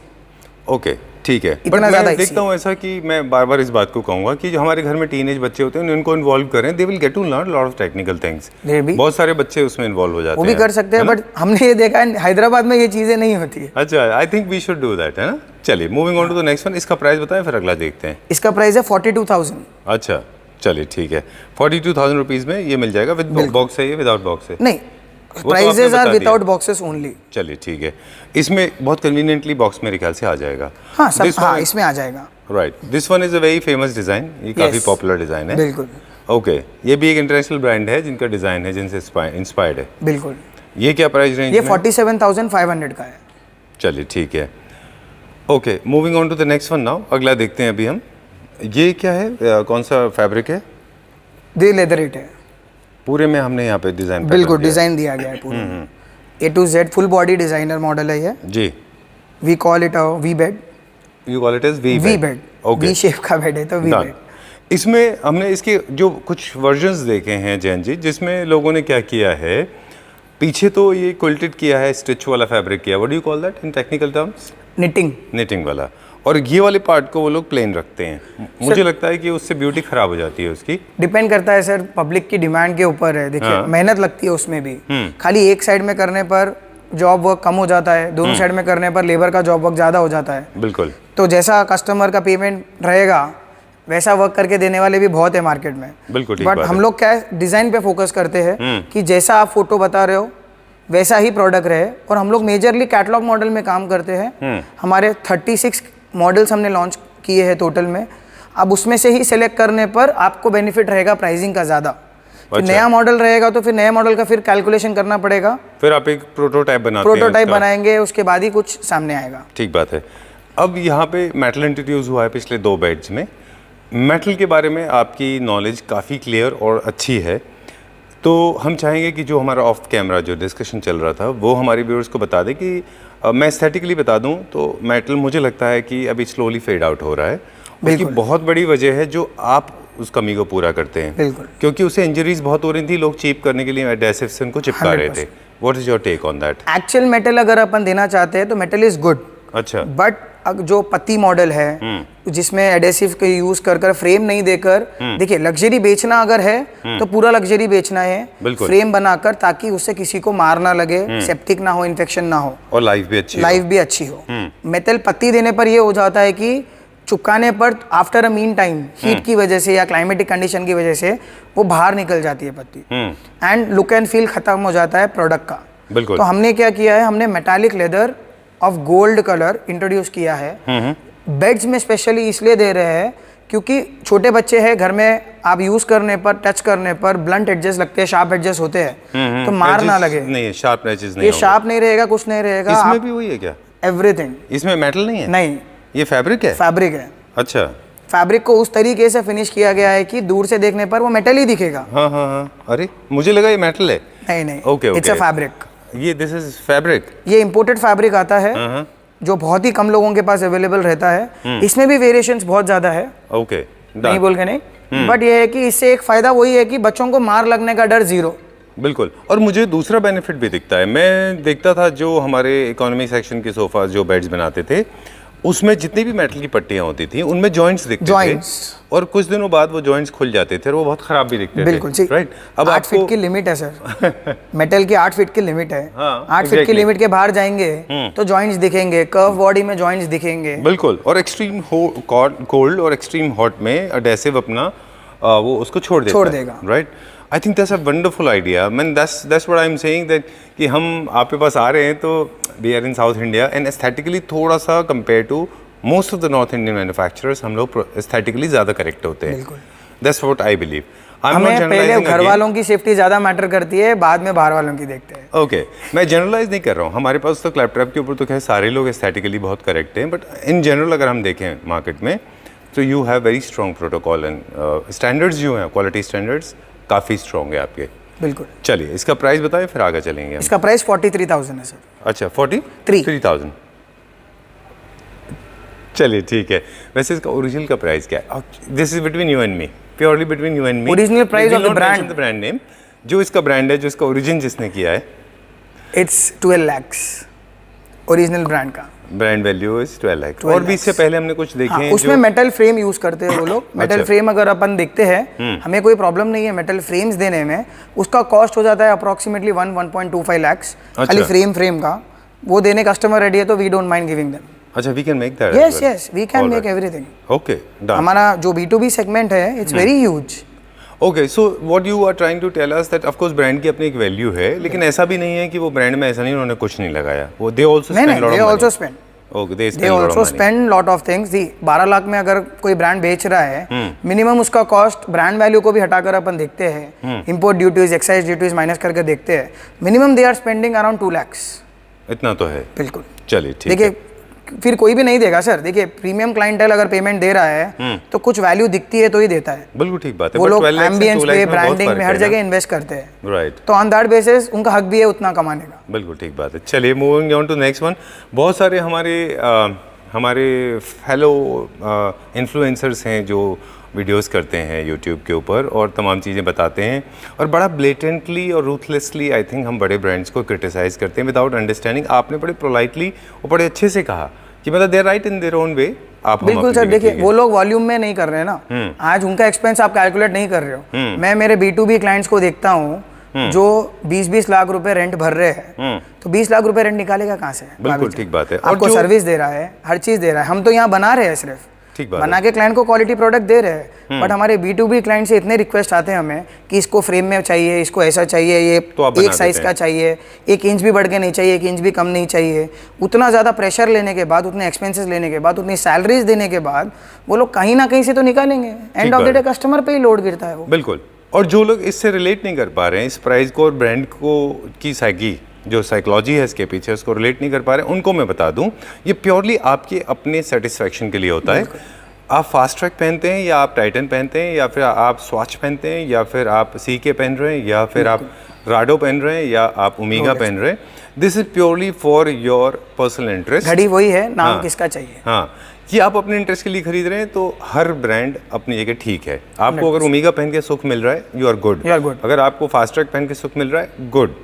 Speaker 3: Okay, ठीक है। बट मैं देखता हूँ ऐसा कि मैं बार बार इस बात को कहूँगा कि जो हमारे घर में टीनेज बच्चे होते हैं उनको इन्वॉल्व करें, they will get to learn lot of technical things. बहुत सारे बच्चे उसमें इन्वॉल्व हो जाते हैं,
Speaker 1: वो भी कर सकते हैं, बट हमने ये देखा है हैदराबाद में ये चीज़ें नहीं होती है।
Speaker 3: अच्छा, I think we should do that, है ना। चलिए, moving on to the next one. इसका प्राइस बताएं, फिर अगला देखते हैं।
Speaker 1: इसका प्राइस है 42,000।
Speaker 3: अच्छा, चलिए ठीक है। 42,000 रुपीज़ में ये मिल जाएगा। विद बॉक्स है ये, विदाउट बॉक्स है?
Speaker 1: नहीं, prices are without boxes only.
Speaker 3: चलिए ठीक है। इसमें बहुत कन्वीनियंटली बॉक्स मेरे ख्याल से आ जाएगा।
Speaker 1: हाँ, इसमें आ जाएगा।
Speaker 3: Right, this one is a very famous design. ये काफ़ी पॉपुलर डिज़ाइन है।
Speaker 1: बिल्कुल।
Speaker 3: ओके, ये भी एक इंटरनेशनल ब्रांड है जिनका डिज़ाइन है, जिनसे इंस्पायर्ड है।
Speaker 1: बिल्कुल।
Speaker 3: ये क्या प्राइस रेंज?
Speaker 1: ये 47,500 का है।
Speaker 3: चलिए ठीक है। Okay, moving on to the next one now. अगला देखते हैं अभी हम। ये क्या है, कौन सा फैब्रिक है?
Speaker 1: ये लेदर इट है।
Speaker 3: पूरे में हमने यहाँ पे डिज़ाइन,
Speaker 1: बिल्कुल डिज़ाइन दिया गया है पूरे। A to Z full body designer model है ये
Speaker 3: जी।
Speaker 1: We call it a V bed.
Speaker 3: You call it as V
Speaker 1: bed. V shape का बेड है तो वी बेड।
Speaker 3: इसमें हमने इसके जो कुछ वर्जन्स देखे हैं जैन जी, जिसमें लोगों ने क्या किया है, पीछे तो ये क्विल्टेड किया है, स्टिच वाला फैब्रिक किया। What do you call that in technical terms? Knitting वाला। और ये वाले पार्ट को वो लोग प्लेन रखते हैं। मुझे लगता है कि उससे ब्यूटी खराब हो जाती है उसकी।
Speaker 1: डिपेंड करता है सर, पब्लिक की डिमांड के ऊपर है। देखिए, मेहनत लगती है उसमें भी। खाली एक साइड में करने पर जॉब वर्क कम हो जाता है, दोनों साइड में करने पर लेबर का जॉब वर्क ज़्यादा हो जाता है।
Speaker 3: बिल्कुल।
Speaker 1: तो जैसा कस्टमर का पेमेंट रहेगा वैसा वर्क करके देने वाले भी बहुत है मार्केट में।
Speaker 3: बिल्कुल।
Speaker 1: बट हम लोग क्या है, डिज़ाइन पे फोकस करते हैं कि जैसा आप फोटो बता रहे हो वैसा ही प्रोडक्ट रहे। और हम लोग मेजरली कैटलॉग मॉडल में काम करते हैं। हमारे 36 मॉडल्स हमने लॉन्च किए हैं टोटल में। अब उसमें से ही सेलेक्ट करने पर आपको बेनिफिट रहेगा प्राइसिंग का ज़्यादा। अच्छा। नया मॉडल रहेगा तो फिर नए मॉडल का फिर कैलकुलेशन करना पड़ेगा।
Speaker 3: फिर आप एक प्रोटोटाइप
Speaker 1: बनाएंगे, उसके बाद ही कुछ सामने आएगा।
Speaker 3: ठीक बात है। अब यहाँ पे मेटल इंट्रोड्यूस हुआ है पिछले 2 बेड्स में। मेटल के बारे में आपकी नॉलेज काफ़ी क्लियर और अच्छी है, तो हम चाहेंगे कि जो हमारा ऑफ कैमरा जो डिस्कशन चल रहा था वो हमारे व्यूअर्स को बता दें कि मैं एस्थेटिकली बता दूं तो मेटल मुझे लगता है कि अभी स्लोली फेड आउट हो रहा है। उसकी बहुत बड़ी वजह है जो आप उस कमी को पूरा करते हैं, क्योंकि उसे इंजरीज बहुत हो रही थी, लोग चीप करने के लिए एडेसिव से उनको चिपका रहे थे। What is your take on that?
Speaker 1: Actual metal अगर अपन देना चाहते हैं तो मेटल इज गुड।
Speaker 3: अच्छा।
Speaker 1: बट जो पत्ती मॉडल है जिसमें एडेसिव का यूज कर फ्रेम नहीं देकर, देखिए लग्जरी बेचना अगर है तो पूरा लग्जरी बेचना है, फ्रेम बनाकर, ताकि उससे किसी को मार ना लगे, सेप्टिक ना हो, इन्फेक्शन ना हो और लाइफ भी अच्छी हो। मेटल पत्ती देने पर ये हो जाता है कि चुपकाने पर after a mean time heat की वजह से या क्लाइमेटिक कंडीशन की वजह से वो बाहर निकल जाती है पत्ती एंड लुक एंड फील खत्म हो जाता है प्रोडक्ट का।
Speaker 3: बिल्कुल।
Speaker 1: तो हमने क्या किया है, हमने metallic leather of gold colour introduce किया है। बेड्स में स्पेशली इसलिए दे रहे हैं क्योंकि छोटे बच्चे हैं घर में, आप यूज करने पर, टच करने पर ब्लंट एडजस्ट लगते हैं, शार्प एडजस्ट होते हैं, तो मार ना लगे।
Speaker 3: नहीं, शार्प एडजस्ट नहीं,
Speaker 1: ये शार्प नहीं रहेगा, कुछ नहीं रहेगा।
Speaker 3: इसमें भी वही है क्या?
Speaker 1: एवरीथिंग।
Speaker 3: इसमें मेटल नहीं है?
Speaker 1: नहीं,
Speaker 3: ये फैब्रिक है।
Speaker 1: फैब्रिक है।
Speaker 3: अच्छा।
Speaker 1: फैब्रिक को उस तरीके से फिनिश किया गया है कि दूर से देखने पर वो मेटल ही दिखेगा।
Speaker 3: हाँ। अरे मुझे लगा ये मेटल है।
Speaker 1: नहीं।
Speaker 3: Okay,
Speaker 1: it's a fabric.
Speaker 3: ये दिस इज फैब्रिक।
Speaker 1: ये इंपोर्टेड फैब्रिक आता है जो बहुत ही कम लोगों के पास अवेलेबल रहता है। इसमें भी वेरिएशंस बहुत ज्यादा है।
Speaker 3: ओके,
Speaker 1: नहीं बोल के नहीं, बट ये है कि इससे एक फायदा वही है कि बच्चों को मार लगने का डर 0।
Speaker 3: बिल्कुल। और मुझे दूसरा बेनिफिट भी दिखता है, मैं देखता था जो हमारे इकोनॉमी सेक्शन के सोफा जो बेड्स बनाते थे उसमें जितनी भी मेटल की पट्टियां होती थी उनमें जॉइंट्स दिखते थे, और कुछ दिनों बाद वो जॉइंट्स खुल जाते थे और वो बहुत खराब भी दिखते
Speaker 1: बिल्कुल
Speaker 3: थे। राइट, अब
Speaker 1: 8 फीट की लिमिट है सर। मेटल की 8 फीट की लिमिट है।
Speaker 3: हाँ,
Speaker 1: 8 फीट की लिमिट के बाहर जाएंगे तो जॉइंट्स दिखेंगे, कर्व बॉडी में जॉइंट्स दिखेंगे।
Speaker 3: बिल्कुल, और एक्सट्रीम कोल्ड और एक्सट्रीम हॉट में एडेसिव अपना वो उसको छोड़ देगा। Right, I think that's a wonderful idea. Man that's what I am saying, that कि हम आपके पास आ रहे हैं तो we are in south India and aesthetically थोड़ा सा compare to most of the north Indian manufacturers हम लोग एस्थेटिकली ज़्यादा करेक्ट होते हैं। That's what I believe.
Speaker 1: हमें पहले घर वालों की सेफ्टी ज़्यादा मैटर करती है, बाद में बाहर वालों की देखते हैं।
Speaker 3: ओके, मैं जनरलाइज नहीं कर रहा हूँ, हमारे पास तो क्लैपट्रैप के ऊपर तो खैर सारे लोग एस्थेटिकली बहुत करेक्ट हैं, बट इन जनरल अगर हम देखें मार्केट में तो you have very strong protocol and standards जो हैं, क्वालिटी स्टैंडर्ड्स काफ़ी स्ट्रॉन्ग है आपके।
Speaker 1: बिल्कुल।
Speaker 3: चलिए इसका प्राइस बताएं फिर आगे चलेंगे।
Speaker 1: इसका प्राइस 43,000 है सर।
Speaker 3: अच्छा, 43,000। चलिए ठीक है। वैसे इसका ओरिजिनल का प्राइस क्या है? This is between you and me, purely between you and me.
Speaker 1: Original price of the brand,
Speaker 3: brand name जो इसका ब्रांड है, जो इसका ओरिजिन जिसने किया है,
Speaker 1: इट्स 12 lakhs ओरिजिनल ब्रांड का।
Speaker 3: Brand value is 12 lakh. और भी इससे पहले हमने कुछ देखे हैं
Speaker 1: उसमें मेटल फ्रेम यूज करते हैं वो लोग। मेटल फ्रेम अगर अपन देखते हैं, हमें कोई प्रॉब्लम नहीं है मेटल फ्रेम्स देने में। उसका कॉस्ट हो जाता है अप्रोक्सीमेटली 1.25 lakhs खाली फ्रेम का। वो देने कस्टमर रेडी है तो we don't mind giving them.
Speaker 3: अच्छा, we can make that.
Speaker 1: Yes, we can make everything.
Speaker 3: Okay, done.
Speaker 1: हमारा जो B2B सेगमेंट है, it's very huge.
Speaker 3: Okay, so what you are trying to tell us that of course brand की अपनी एक value है, लेकिन ऐसा भी नहीं है कि वो ब्रांड में ऐसा नहीं उन्होंने कुछ नहीं लगाया। वो they also spend lot of money.
Speaker 1: They also spend.
Speaker 3: Okay,
Speaker 1: they also spend lot of things. 12 lakh में अगर कोई ब्रांड बेच रहा है, मिनिमम उसका कॉस्ट ब्रांड वैल्यू को भी हटाकर अपन देखते हैं, import duties, excise duties minus करके देखते हैं, minimum they are spending around 2 lakhs।
Speaker 3: इतना तो है।
Speaker 1: बिल्कुल।
Speaker 3: चलिए ठीक है।
Speaker 1: देखिए फिर कोई भी नहीं देगा सर। देखिए प्रीमियम क्लाइंटेल अगर पेमेंट दे रहा है तो कुछ वैल्यू दिखती है तो ही देता है।
Speaker 3: बिल्कुल ठीक बात है।
Speaker 1: वो लोग एम्बियंस पे, ब्रांडिंग में हर जगह इन्वेस्ट करते हैं।
Speaker 3: राइट,
Speaker 1: तो ऑन दैट बेसिस उनका हक भी है उतना कमाने का।
Speaker 3: बिल्कुल ठीक बात है। चलिए moving on to next one. बहुत सारे हमारे फेलो इन्फ्लुएंसर्स हैं जो वीडियोस करते हैं यूट्यूब के ऊपर और तमाम चीज़ें बताते हैं, और बड़ा ब्लेटेंटली और रूथलेसली आई थिंक हम बड़े ब्रांड्स को क्रिटिसाइज़ करते हैं विदाउट अंडरस्टैंडिंग। आपने बड़े पोलाइटली और बड़े अच्छे से कहा कि मतलब they are right in their own way. आप
Speaker 1: बिल्कुल सर। देखिए वो लोग वॉल्यूम में नहीं कर रहे हैं ना, आज उनका एक्सपेंस आप कैलकुलेट नहीं कर रहे हो। मैं मेरे B2B क्लाइंट्स को देखता हूँ जो 20-20 लाख रुपए रेंट भर रहे हैं, तो 20 लाख रुपए रेंट निकालेगा कहाँ से?
Speaker 3: बिल्कुल ठीक बात है।
Speaker 1: आपको सर्विस दे रहा है, हर चीज दे रहा है। हम तो यहाँ बना रहे हैं सिर्फ, बना के क्लाइंट को क्वालिटी प्रोडक्ट दे रहे हैं। बट हमारे B2B क्लाइंट से इतने रिक्वेस्ट आते हैं हमें कि इसको फ्रेम में चाहिए, इसको ऐसा चाहिए, ये तो एक साइज का चाहिए, 1 इंच भी बढ़ के नहीं चाहिए, 1 इंच भी कम नहीं चाहिए। उतना ज़्यादा प्रेशर लेने के बाद, उतने एक्सपेंसेस लेने के बाद, उतनी सैलरीज देने के बाद वो लोग कहीं ना कहीं से तो निकालेंगे। End of the day customer पे ही लोड गिरता है वो।
Speaker 3: बिल्कुल। और जो लोग इससे रिलेट नहीं कर पा रहे हैं, इस प्राइस को और ब्रांड को की साइकी जो साइकोलॉजी है इसके पीछे, उसको रिलेट नहीं कर पा रहे हैं, उनको मैं बता दूं ये प्योरली आपके अपने सेटिस्फैक्शन के लिए होता है। आप फास्ट ट्रैक पहनते हैं या आप टाइटन पहनते हैं या फिर आप स्वॉच पहनते हैं या फिर आप CK पहन रहे हैं या फिर आप राडो पहन रहे हैं या आप ओमेगा पहन रहे हैं, this is purely for your personal interest.
Speaker 1: घड़ी वही है, नाम किसका चाहिए।
Speaker 3: हाँ, कि आप अपने इंटरेस्ट के लिए खरीद रहे हैं तो हर ब्रांड अपनी जगह ठीक है। आपको अगर ओमेगा पहन के सुख मिल रहा है, यू आर गुड। अगर आपको फास्ट ट्रैक पहन के सुख मिल रहा है, गुड।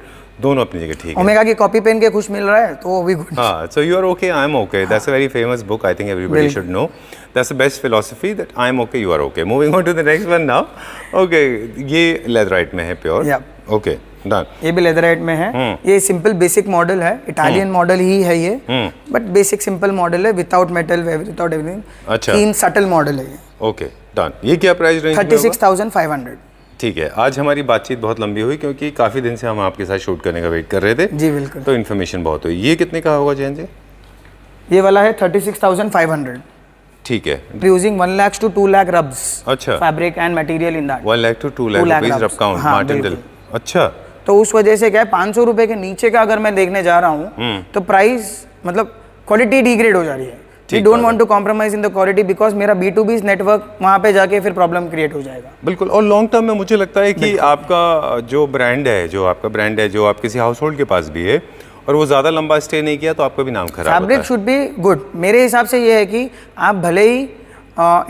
Speaker 3: दोनों अपनी जगह ठीक है।
Speaker 1: ओमेगा की कॉपी पहन के खुश मिल रहा है तो वो भी गुड।
Speaker 3: हाँ, so you are okay, I am okay. That's a very famous book, I think everybody should know. That's the best philosophy, that I am okay, you are okay. Moving on to the next one now. Okay, ये leatherette में है pure. Okay, done. ये
Speaker 1: भी leatherette में है। ये simple basic model है, Italian model ही है ये, बट बेसिक सिंपल मॉडल है, विदाउट मेटल, विदाउट एवरीथिंग।
Speaker 3: अच्छा,
Speaker 1: 3 सटल मॉडल है ये।
Speaker 3: Okay, done. ये क्या प्राइस रेंज?
Speaker 1: 36,500।
Speaker 3: ठीक है। आज हमारी बातचीत बहुत लंबी हुई क्योंकि काफ़ी दिन से हम आपके साथ शूट करने का वेट कर रहे थे।
Speaker 1: जी बिल्कुल।
Speaker 3: तो इन्फॉर्मेशन बहुत हुई। ये कितने का होगा जैन जी?
Speaker 1: ये वाला है 36,500।
Speaker 3: ठीक है।
Speaker 1: Using 1 lakh to 2 lakh rubs.
Speaker 3: अच्छा।
Speaker 1: Fabric and material in that.
Speaker 3: 1 lakh to 2 lakh rupees rub count, Martindale. अच्छा।
Speaker 1: तो उस वजह से क्या है, 500 रुपए के नीचे का अगर मैं देखने जा रहा हूँ तो प्राइस मतलब क्वालिटी डिग्रेड हो जा रही है। We don't want to compromise in the quality because मेरा B2B नेटवर्क वहाँ पे जाके फिर प्रॉब्लम क्रिएट हो जाएगा।
Speaker 3: बिल्कुल। और लॉन्ग टर्म में मुझे लगता है कि आपका जो ब्रांड है, जो आप किसी हाउस होल्ड के पास भी है और वो ज़्यादा लंबा स्टे नहीं किया तो आपका भी नाम खराब होता है।
Speaker 1: Fabric should be good. मेरे हिसाब से ये है कि आप भले ही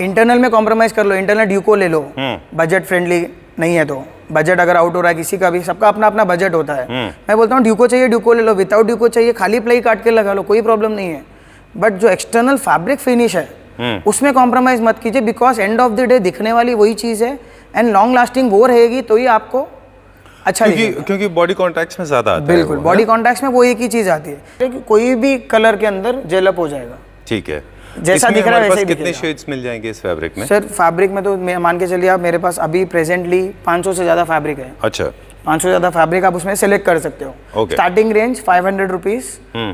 Speaker 1: इंटरनल में कॉम्प्रोमाइज़ कर लो, इंटरनल ड्यूको ले लो, बजट फ्रेंडली नहीं है तो बजट अगर आउट हो रहा है किसी का भी, सबका अपना अपना बजट होता है। मैं बोलता हूँ ड्यूको चाहिए ड्यूको ले लो, विदाउट ड्यूको चाहिए खाली प्लाई काट के लगा लो, कोई प्रॉब्लम नहीं है। बट जो एक्सटर्नल फैब्रिक फिनिश है उसमें कॉम्प्रोमाइज़ मत कीजिए, because end of the day दिखने वाली वही चीज़ है एंड लॉन्ग लास्टिंग वो रहेगी तो ही आपको अच्छा लगेगा।
Speaker 3: क्योंकि बॉडी कॉन्टैक्ट्स में ज़्यादा आता है।
Speaker 1: बिल्कुल, बॉडी कॉन्टैक्ट्स में वो एक ही चीज़ आती है कि कोई भी कलर के अंदर जेलअप हो जाएगा।
Speaker 3: ठीक है,
Speaker 1: जैसा दिख रहा है वैसे ही
Speaker 3: कितने
Speaker 1: दिखेगा।
Speaker 3: शेड्स मिल जाएंगे इस फैब्रिक में?
Speaker 1: सर फैब्रिक में तो मान के चलिए आप, मेरे पास अभी प्रेजेंटली 500 से ज़्यादा फैब्रिक है।
Speaker 3: अच्छा,
Speaker 1: 500 से ज़्यादा फैब्रिक आप उसमें सेलेक्ट कर सकते हो।
Speaker 3: Okay.
Speaker 1: Starting range 500 rupees,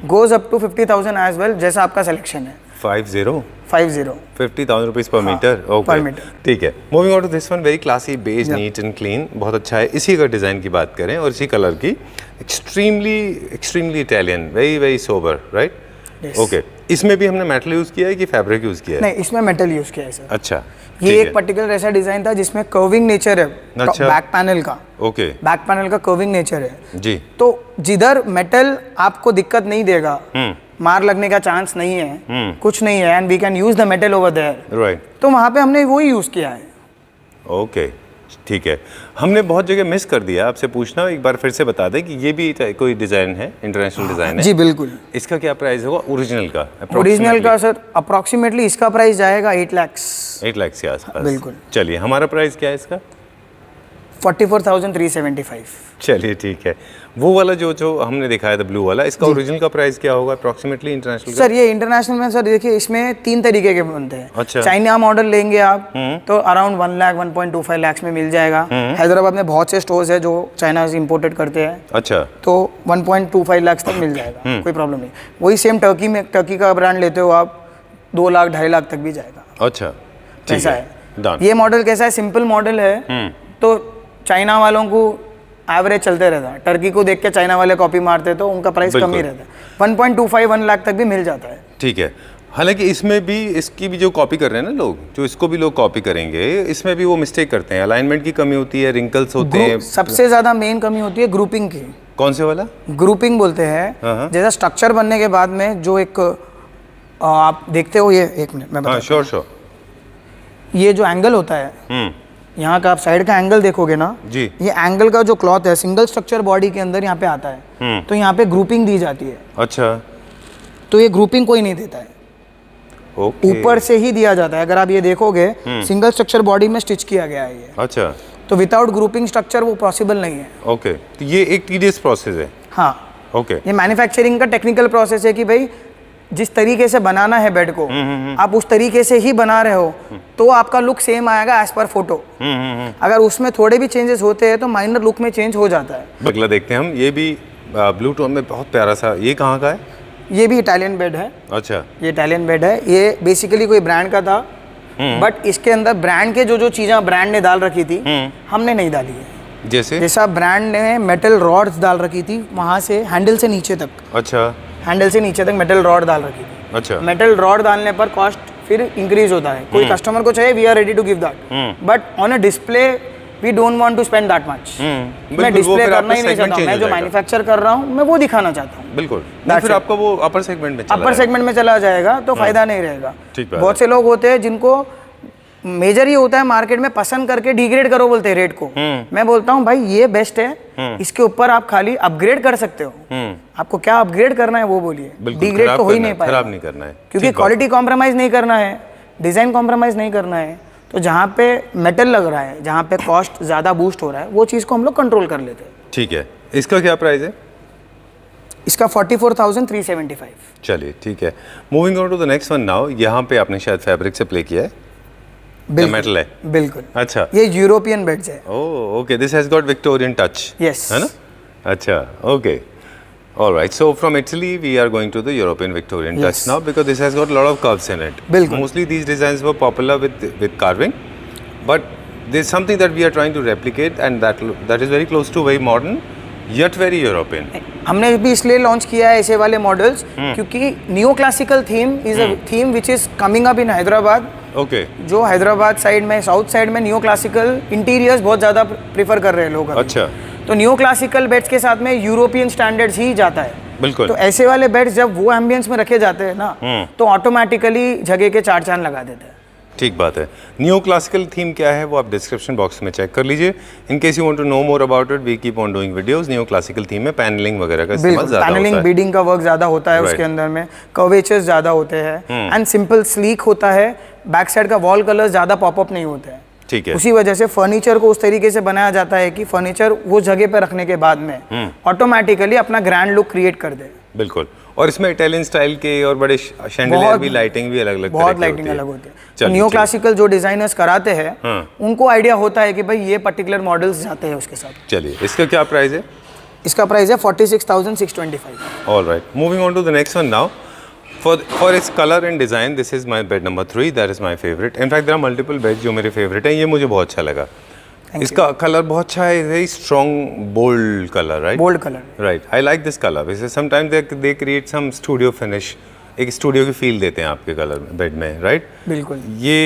Speaker 1: goes up to 50,000 as well, जैसा आपका सिलेक्शन है।
Speaker 3: 50,000 रुपीज़ पर मीटर। ओके,
Speaker 1: पर मीटर।
Speaker 3: ठीक है। Moving on to this one, very classy, beige, neat and clean, बहुत अच्छा है। इसी का डिज़ाइन की बात करें और इसी कलर की, extremely Italian, very very sober, right? Okay, इसमें भी हमने मेटल यूज़ किया है कि फैब्रिक यूज़ किया है?
Speaker 1: नहीं, इसमें मेटल यूज़ किया है सर।
Speaker 3: अच्छा,
Speaker 1: ये एक पर्टिकुलर ऐसा डिज़ाइन था जिसमें कर्विंग नेचर है
Speaker 3: अच्छा।
Speaker 1: बैक पैनल का।
Speaker 3: ओके,
Speaker 1: बैक पैनल का कर्विंग नेचर है
Speaker 3: जी।
Speaker 1: तो जिधर मेटल आपको दिक्कत नहीं देगा, मार लगने का चांस नहीं है, कुछ नहीं है, and we can use the metal over there,
Speaker 3: right.
Speaker 1: तो वहाँ पे हमने वही यूज़ किया है।
Speaker 3: ओके, ठीक है। हमने बहुत जगह मिस कर दिया, आपसे पूछना एक बार फिर से बता दें कि ये भी कोई डिज़ाइन है, इंटरनेशनल डिज़ाइन है?
Speaker 1: जी बिल्कुल।
Speaker 3: इसका क्या प्राइस होगा ओरिजिनल का?
Speaker 1: ओरिजिनल का सर अप्रॉक्सीमेटली इसका प्राइस जाएगा 8 लाख।
Speaker 3: 8 लाख के आसपास।
Speaker 1: बिल्कुल।
Speaker 3: चलिए, हमारा प्राइस क्या है इसका?
Speaker 1: 44,375।
Speaker 3: चलिए, ठीक है। वो वाला जो हमने दिखाया था ब्लू वाला, इसका ओरिजिनल का प्राइस क्या होगा अप्रॉक्सीमेटली इंटरनेशनल का?
Speaker 1: सर ये इंटरनेशनल में सर देखिए इसमें 3 तरीके के बनते हैं।
Speaker 3: अच्छा।
Speaker 1: चाइना मॉडल लेंगे आप तो अराउंड 1 लाख 1.25 लाख में मिल जाएगा। हैदराबाद में बहुत से स्टोर्स है जो चाइना से इंपोर्टेड करते हैं,
Speaker 3: अच्छा,
Speaker 1: तो 1.25 लाख तक मिल जाएगा, कोई प्रॉब्लम नहीं। वही सेम टर्की का ब्रांड लेते हो आप, 2 लाख 2.5 लाख तक भी जाएगा।
Speaker 3: अच्छा, ठीक
Speaker 1: ऐसा
Speaker 3: है,
Speaker 1: है। ये मॉडल कैसा है, सिंपल मॉडल है, तो चाइना वालों को एवरेज चलते रहता है, टर्की को देख के चाइना वाले कॉपी मारते तो उनका प्राइस कम ही रहता है, 1.25 लाख तक भी मिल जाता है।
Speaker 3: ठीक है। हालांकि इसमें भी, इसकी भी जो कॉपी कर रहे हैं ना लोग, जो इसको भी लोग कॉपी करेंगे, इसमें भी वो मिस्टेक करते हैं, अलाइनमेंट की कमी होती है, रिंकल्स होते हैं।
Speaker 1: सबसे ज़्यादा मेन कमी होती है ग्रुपिंग की।
Speaker 3: कौन से वाला?
Speaker 1: ग्रुपिंग बोलते हैं, जैसा स्ट्रक्चर बनने के बाद में जो एक आप देखते हो, ये एक मिनट मैं
Speaker 3: हाँ, श्योर।
Speaker 1: ये जो एंगल होता है, यहाँ का आप साइड का एंगल देखोगे ना
Speaker 3: जी,
Speaker 1: ये एंगल का जो क्लॉथ है सिंगल स्ट्रक्चर बॉडी के अंदर यहाँ पे आता है, तो यहाँ पे ग्रुपिंग दी जाती है।
Speaker 3: अच्छा,
Speaker 1: तो ये ग्रुपिंग कोई नहीं देता है,
Speaker 3: ओके,
Speaker 1: ऊपर से ही दिया जाता है। अगर आप ये देखोगे सिंगल स्ट्रक्चर बॉडी में स्टिच किया गया है ये,
Speaker 3: अच्छा,
Speaker 1: तो विदाउट ग्रुपिंग स्ट्रक्चर वो पॉसिबल नहीं है।
Speaker 3: ओके, तो ये एक टीडियस प्रोसेस है।
Speaker 1: हाँ,
Speaker 3: ओके,
Speaker 1: ये मैन्युफैक्चरिंग का टेक्निकल प्रोसेस है कि भाई जिस तरीके से बनाना है बेड को, आप उस तरीके से ही बना रहे हो तो आपका लुक सेम आएगा एज पर फोटो। अगर उसमें थोड़े भी चेंजेस होते हैं तो माइनर लुक में चेंज हो जाता है।
Speaker 3: अगला देखते हैं हम, ये भी ब्लू टोन में बहुत प्यारा सा, ये कहाँ का है?
Speaker 1: ये भी इटालियन बेड है।
Speaker 3: अच्छा,
Speaker 1: ये इटालियन बेड है, ये बेसिकली कोई ब्रांड का था, बट इसके अंदर ब्रांड के जो चीज़ें ब्रांड ने डाल रखी थी हमने नहीं डाली है। जैसा ब्रांड ने मेटल रॉड्स डाल रखी थी, वहाँ से हैंडल से नीचे तक,
Speaker 3: अच्छा,
Speaker 1: हैंडल से नीचे तक मेटल रॉड डाल रखी थी।
Speaker 3: अच्छा,
Speaker 1: मेटल रॉड डालने पर कॉस्ट फिर इंक्रीज होता है। कोई कस्टमर को चाहिए, we are ready to give that, but on a display we don't want to spend that much. मैं डिस्प्ले करना ही नहीं चाहता हूँ, मैं जो मैन्युफैक्चर कर रहा हूँ मैं वो दिखाना चाहता हूँ।
Speaker 3: बिल्कुल, फिर आपका वो अपर सेगमेंट में
Speaker 1: चला जाएगा तो फायदा नहीं रहेगा।
Speaker 3: ठीक है।
Speaker 1: बहुत से लोग होते हैं जिनको मेजर ये होता है मार्केट में पसंद करके डिग्रेड करो बोलते हैं रेट को। मैं बोलता हूँ भाई ये बेस्ट है, इसके ऊपर आप खाली अपग्रेड कर सकते हो। आपको क्या अपग्रेड करना है वो बोलिए, डिग्रेड तो हो ही नहीं पाएगा,
Speaker 3: खराब नहीं करना है,
Speaker 1: क्योंकि क्वालिटी कॉम्प्रोमाइज नहीं करना है, डिजाइन कॉम्प्रोमाइज नहीं करना है। तो जहाँ पे मेटल लग रहा है, जहाँ पे कॉस्ट ज़्यादा बूस्ट हो रहा है, वो चीज़ को हम लोग कंट्रोल कर लेते हैं।
Speaker 3: ठीक है। इसका क्या प्राइस है?
Speaker 1: इसका 44,375।
Speaker 3: चलिए, ठीक है। Moving on to the next one now, यहाँ पे आपने शायद फैब्रिक से प्ले किया है, मेटल है?
Speaker 1: बिल्कुल।
Speaker 3: अच्छा,
Speaker 1: ये यूरोपियन बेड्स है।
Speaker 3: Oh, okay, this has got Victorian touch,
Speaker 1: yes,
Speaker 3: है ना? अच्छा, okay, alright, so from Italy we are going to the European Victorian touch now, because this has got a lot of curves in it.
Speaker 1: बिल्कुल।
Speaker 3: Mostly these designs were popular with carving, but there's something that we are trying to replicate, and that is very close to very modern yet very European.
Speaker 1: हमने भी इसलिए launch किया है ऐसे वाले models, क्योंकि neo classical theme is a theme which is coming up in Hyderabad.
Speaker 3: Okay,
Speaker 1: जो Hyderabad side में, साउथ साइड में नियो क्लासिकल इंटीरियर्स बहुत ज़्यादा प्रीफर कर रहे हैं लोग अभी।
Speaker 3: अच्छा,
Speaker 1: तो नियो क्लासिकल बेड्स के साथ में यूरोपियन स्टैंडर्ड्स ही जाता है।
Speaker 3: बिल्कुल।
Speaker 1: तो ऐसे वाले बेड्स जब वो एम्बियंस में रखे जाते हैं ना, तो ऑटोमेटिकली जगह के 4 चांद लगा देते हैं।
Speaker 3: ठीक बात है। न्यू क्लासिकल थीम क्या है वो आप डिस्क्रिप्शन बॉक्स में चेक कर लीजिए। In case you want to know more about it, we keep on doing videos. New classical theme में पैनलिंग वगैरह का इस्तेमाल ज़्यादा होता है।
Speaker 1: पैनलिंग बीडिंग का वर्क ज़्यादा होता है उसके अंदर में, कर्वेचर्स ज़्यादा होते हैं एंड सिंपल स्लीक होता है। बैक साइड का वॉल कलर ज़्यादा पॉपअप नहीं होता है।
Speaker 3: ठीक है।
Speaker 1: उसी वजह से फर्नीचर को उस तरीके से बनाया जाता है कि फर्नीचर वो जगह पे रखने के बाद में ऑटोमेटिकली अपना ग्रैंड लुक क्रिएट कर दे।
Speaker 3: बिल्कुल। और इसमें इटालियन स्टाइल के और बड़े शैंडिलियर भी, लाइटिंग भी अलग अलग,
Speaker 1: बहुत लाइटिंग अलग होती है। न्यू क्लासिकल जो डिजाइनर्स कराते हैं उनको आइडिया होता है कि भाई ये पर्टिकुलर मॉडल्स जाते हैं उसके साथ।
Speaker 3: चलिए, इसका क्या प्राइस है?
Speaker 1: इसका प्राइस है 46,625।
Speaker 3: All right, moving on to the next one now. For its color and design, this is my bed number 3. That is my favorite. In fact, there are multiple beds जो मेरे favorite हैं। ये मुझे बहुत अच्छा लगा। इसका कलर बहुत अच्छा है, very strong, bold color, right?
Speaker 1: Bold color.
Speaker 3: Right. I like this color because sometimes they create some studio finish. एक स्टूडियो की फील देते हैं आपके कलर में, बेड में, राइट?
Speaker 1: बिल्कुल।
Speaker 3: ये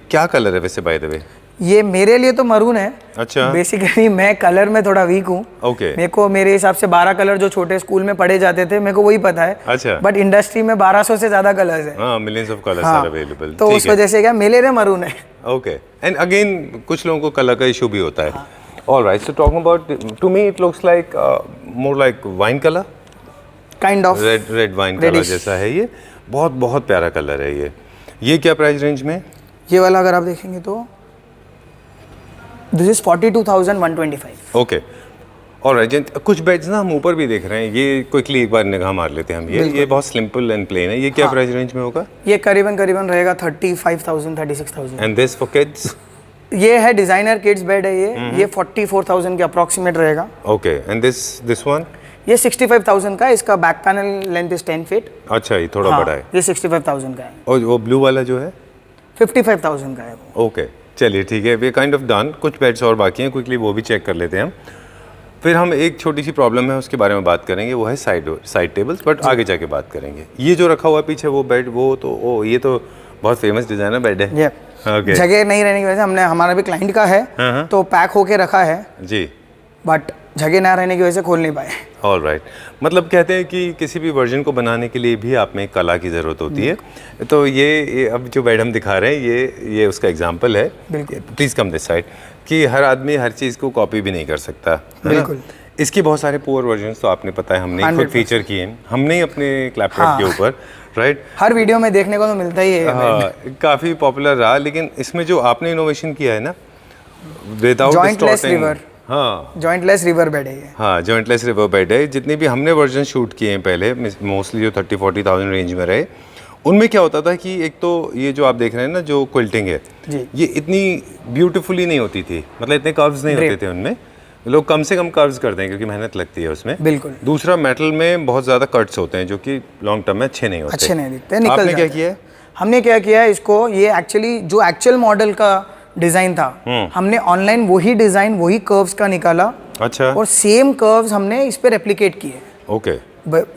Speaker 3: क्या कलर है वैसे, बाय द वे?
Speaker 1: ये मेरे लिए तो मरून है।
Speaker 3: अच्छा।
Speaker 1: बेसिकली मैं कलर में थोड़ा वीक हूँ।
Speaker 3: ओके।
Speaker 1: मेरे को मेरे हिसाब से 12 कलर जो छोटे स्कूल में पढ़े जाते थे मेरे को वही पता है।
Speaker 3: अच्छा।
Speaker 1: बट इंडस्ट्री में 1200 से ज्यादा कलर्स है।
Speaker 3: हाँ, millions of colours are available.
Speaker 1: तो उस वजह से क्या मेरे लिए मरून है।
Speaker 3: ओके। एंड अगेन कुछ लोगों को कलर का इशू भी होता है। Alright, so talking about, to me it looks like more like wine colour,
Speaker 1: kind of
Speaker 3: red wine colour जैसा है। ये बहुत बहुत प्यारा कलर है। ये क्या प्राइस रेंज में?
Speaker 1: ये वाला अगर आप देखेंगे तो दिस इज 42,125।
Speaker 3: ओके। ऑलराइट, कुछ बेड्स ना हम ऊपर भी देख रहे हैं। ये क्विकली एक बार निगाह मार लेते हैं हम। ये बहुत सिंपल एंड प्लेन है। ये क्या प्राइस रेंज में होगा?
Speaker 1: ये करीबन रहेगा 35,000 36,000।
Speaker 3: And this for kids?
Speaker 1: ये है डिजाइनर किड्स बेड है। ये 44,000 के अप्रोक्सीमेट रहेगा।
Speaker 3: ओके। And this one?
Speaker 1: ये 65,000 का है। इसका back panel length is 10 feet.
Speaker 3: अच्छा, ये थोड़ा बड़ा है।
Speaker 1: ये 65,000 का है।
Speaker 3: और वो ब्लू वाला जो है?
Speaker 1: 55,000 का है वो।
Speaker 3: ओके, चलिए ठीक है। वे काइंड ऑफ डन। कुछ बेड्स और बाकी हैं, क्विकली वो भी चेक कर लेते हैं हम। फिर हम एक छोटी सी प्रॉब्लम है उसके बारे में बात करेंगे, वो है साइड टेबल्स, बट आगे जाके बात करेंगे। ये जो रखा हुआ है पीछे वो बेड, वो तो ये तो बहुत फेमस डिजाइनर बेड है।
Speaker 1: Okay. जगह नहीं रहने की वजह से हमने, हमारा भी क्लाइंट का है तो पैक होके रखा है
Speaker 3: जी, बट
Speaker 1: जगह ना रहने की वजह से खोल नहीं पाए।
Speaker 3: All right. मतलब कहते हैं कि किसी भी वर्जन को बनाने के लिए भी आप में कला की ज़रूरत होती है। तो ये अब जो बेड हम दिखा रहे हैं ये उसका एग्जांपल है। Please come this side. कि हर आदमी हर चीज़ को कॉपी भी नहीं कर सकता। बिल्कुल। इसके बहुत सारे पुअर वर्जन तो आपने पता है हमने खुद फीचर किए हैं, हमने अपने क्लैपटॉप के ऊपर, राइट?
Speaker 1: हर वीडियो में देखने को तो मिलता ही है।
Speaker 3: हाँ, काफ़ी पॉपुलर रहा। लेकिन इसमें जो आपने इनोवेशन किया है ना, विदाउट
Speaker 1: जॉइंटलेस रिवर,
Speaker 3: हाँ,
Speaker 1: जॉइंटलेस रिवर बेड है ये।
Speaker 3: हाँ, जॉइंटलेस रिवर बेड है। जितने भी हमने वर्जन शूट किए हैं पहले, मोस्टली जो 30-40,000 रेंज में रहे, उनमें क्या होता था कि एक तो ये जो आप देख रहे हैं ना, जो क्विल्टिंग है ये इतनी ब्यूटीफुली नहीं होती थी। मतलब इतने कर्व्स नहीं होते थे उनमें। लोग कम से कम कर्व्स करते हैं क्योंकि मेहनत लगती है उसमें।
Speaker 1: बिल्कुल।
Speaker 3: दूसरा, मेटल में बहुत ज़्यादा कट्स होते हैं जो कि लॉन्ग टर्म में अच्छे नहीं होते,
Speaker 1: अच्छे नहीं दिखते, निकल
Speaker 3: आपने क्या किया है?
Speaker 1: हमने क्या किया है, इसको ये एक्चुअली जो एक्चुअल मॉडल का डिज़ाइन था हमने ऑनलाइन वही डिज़ाइन वही कर्व्स का निकाला।
Speaker 3: अच्छा। और
Speaker 1: सेम कर्व्स हमने इस पे रेप्लिकेट किए।
Speaker 3: ओके।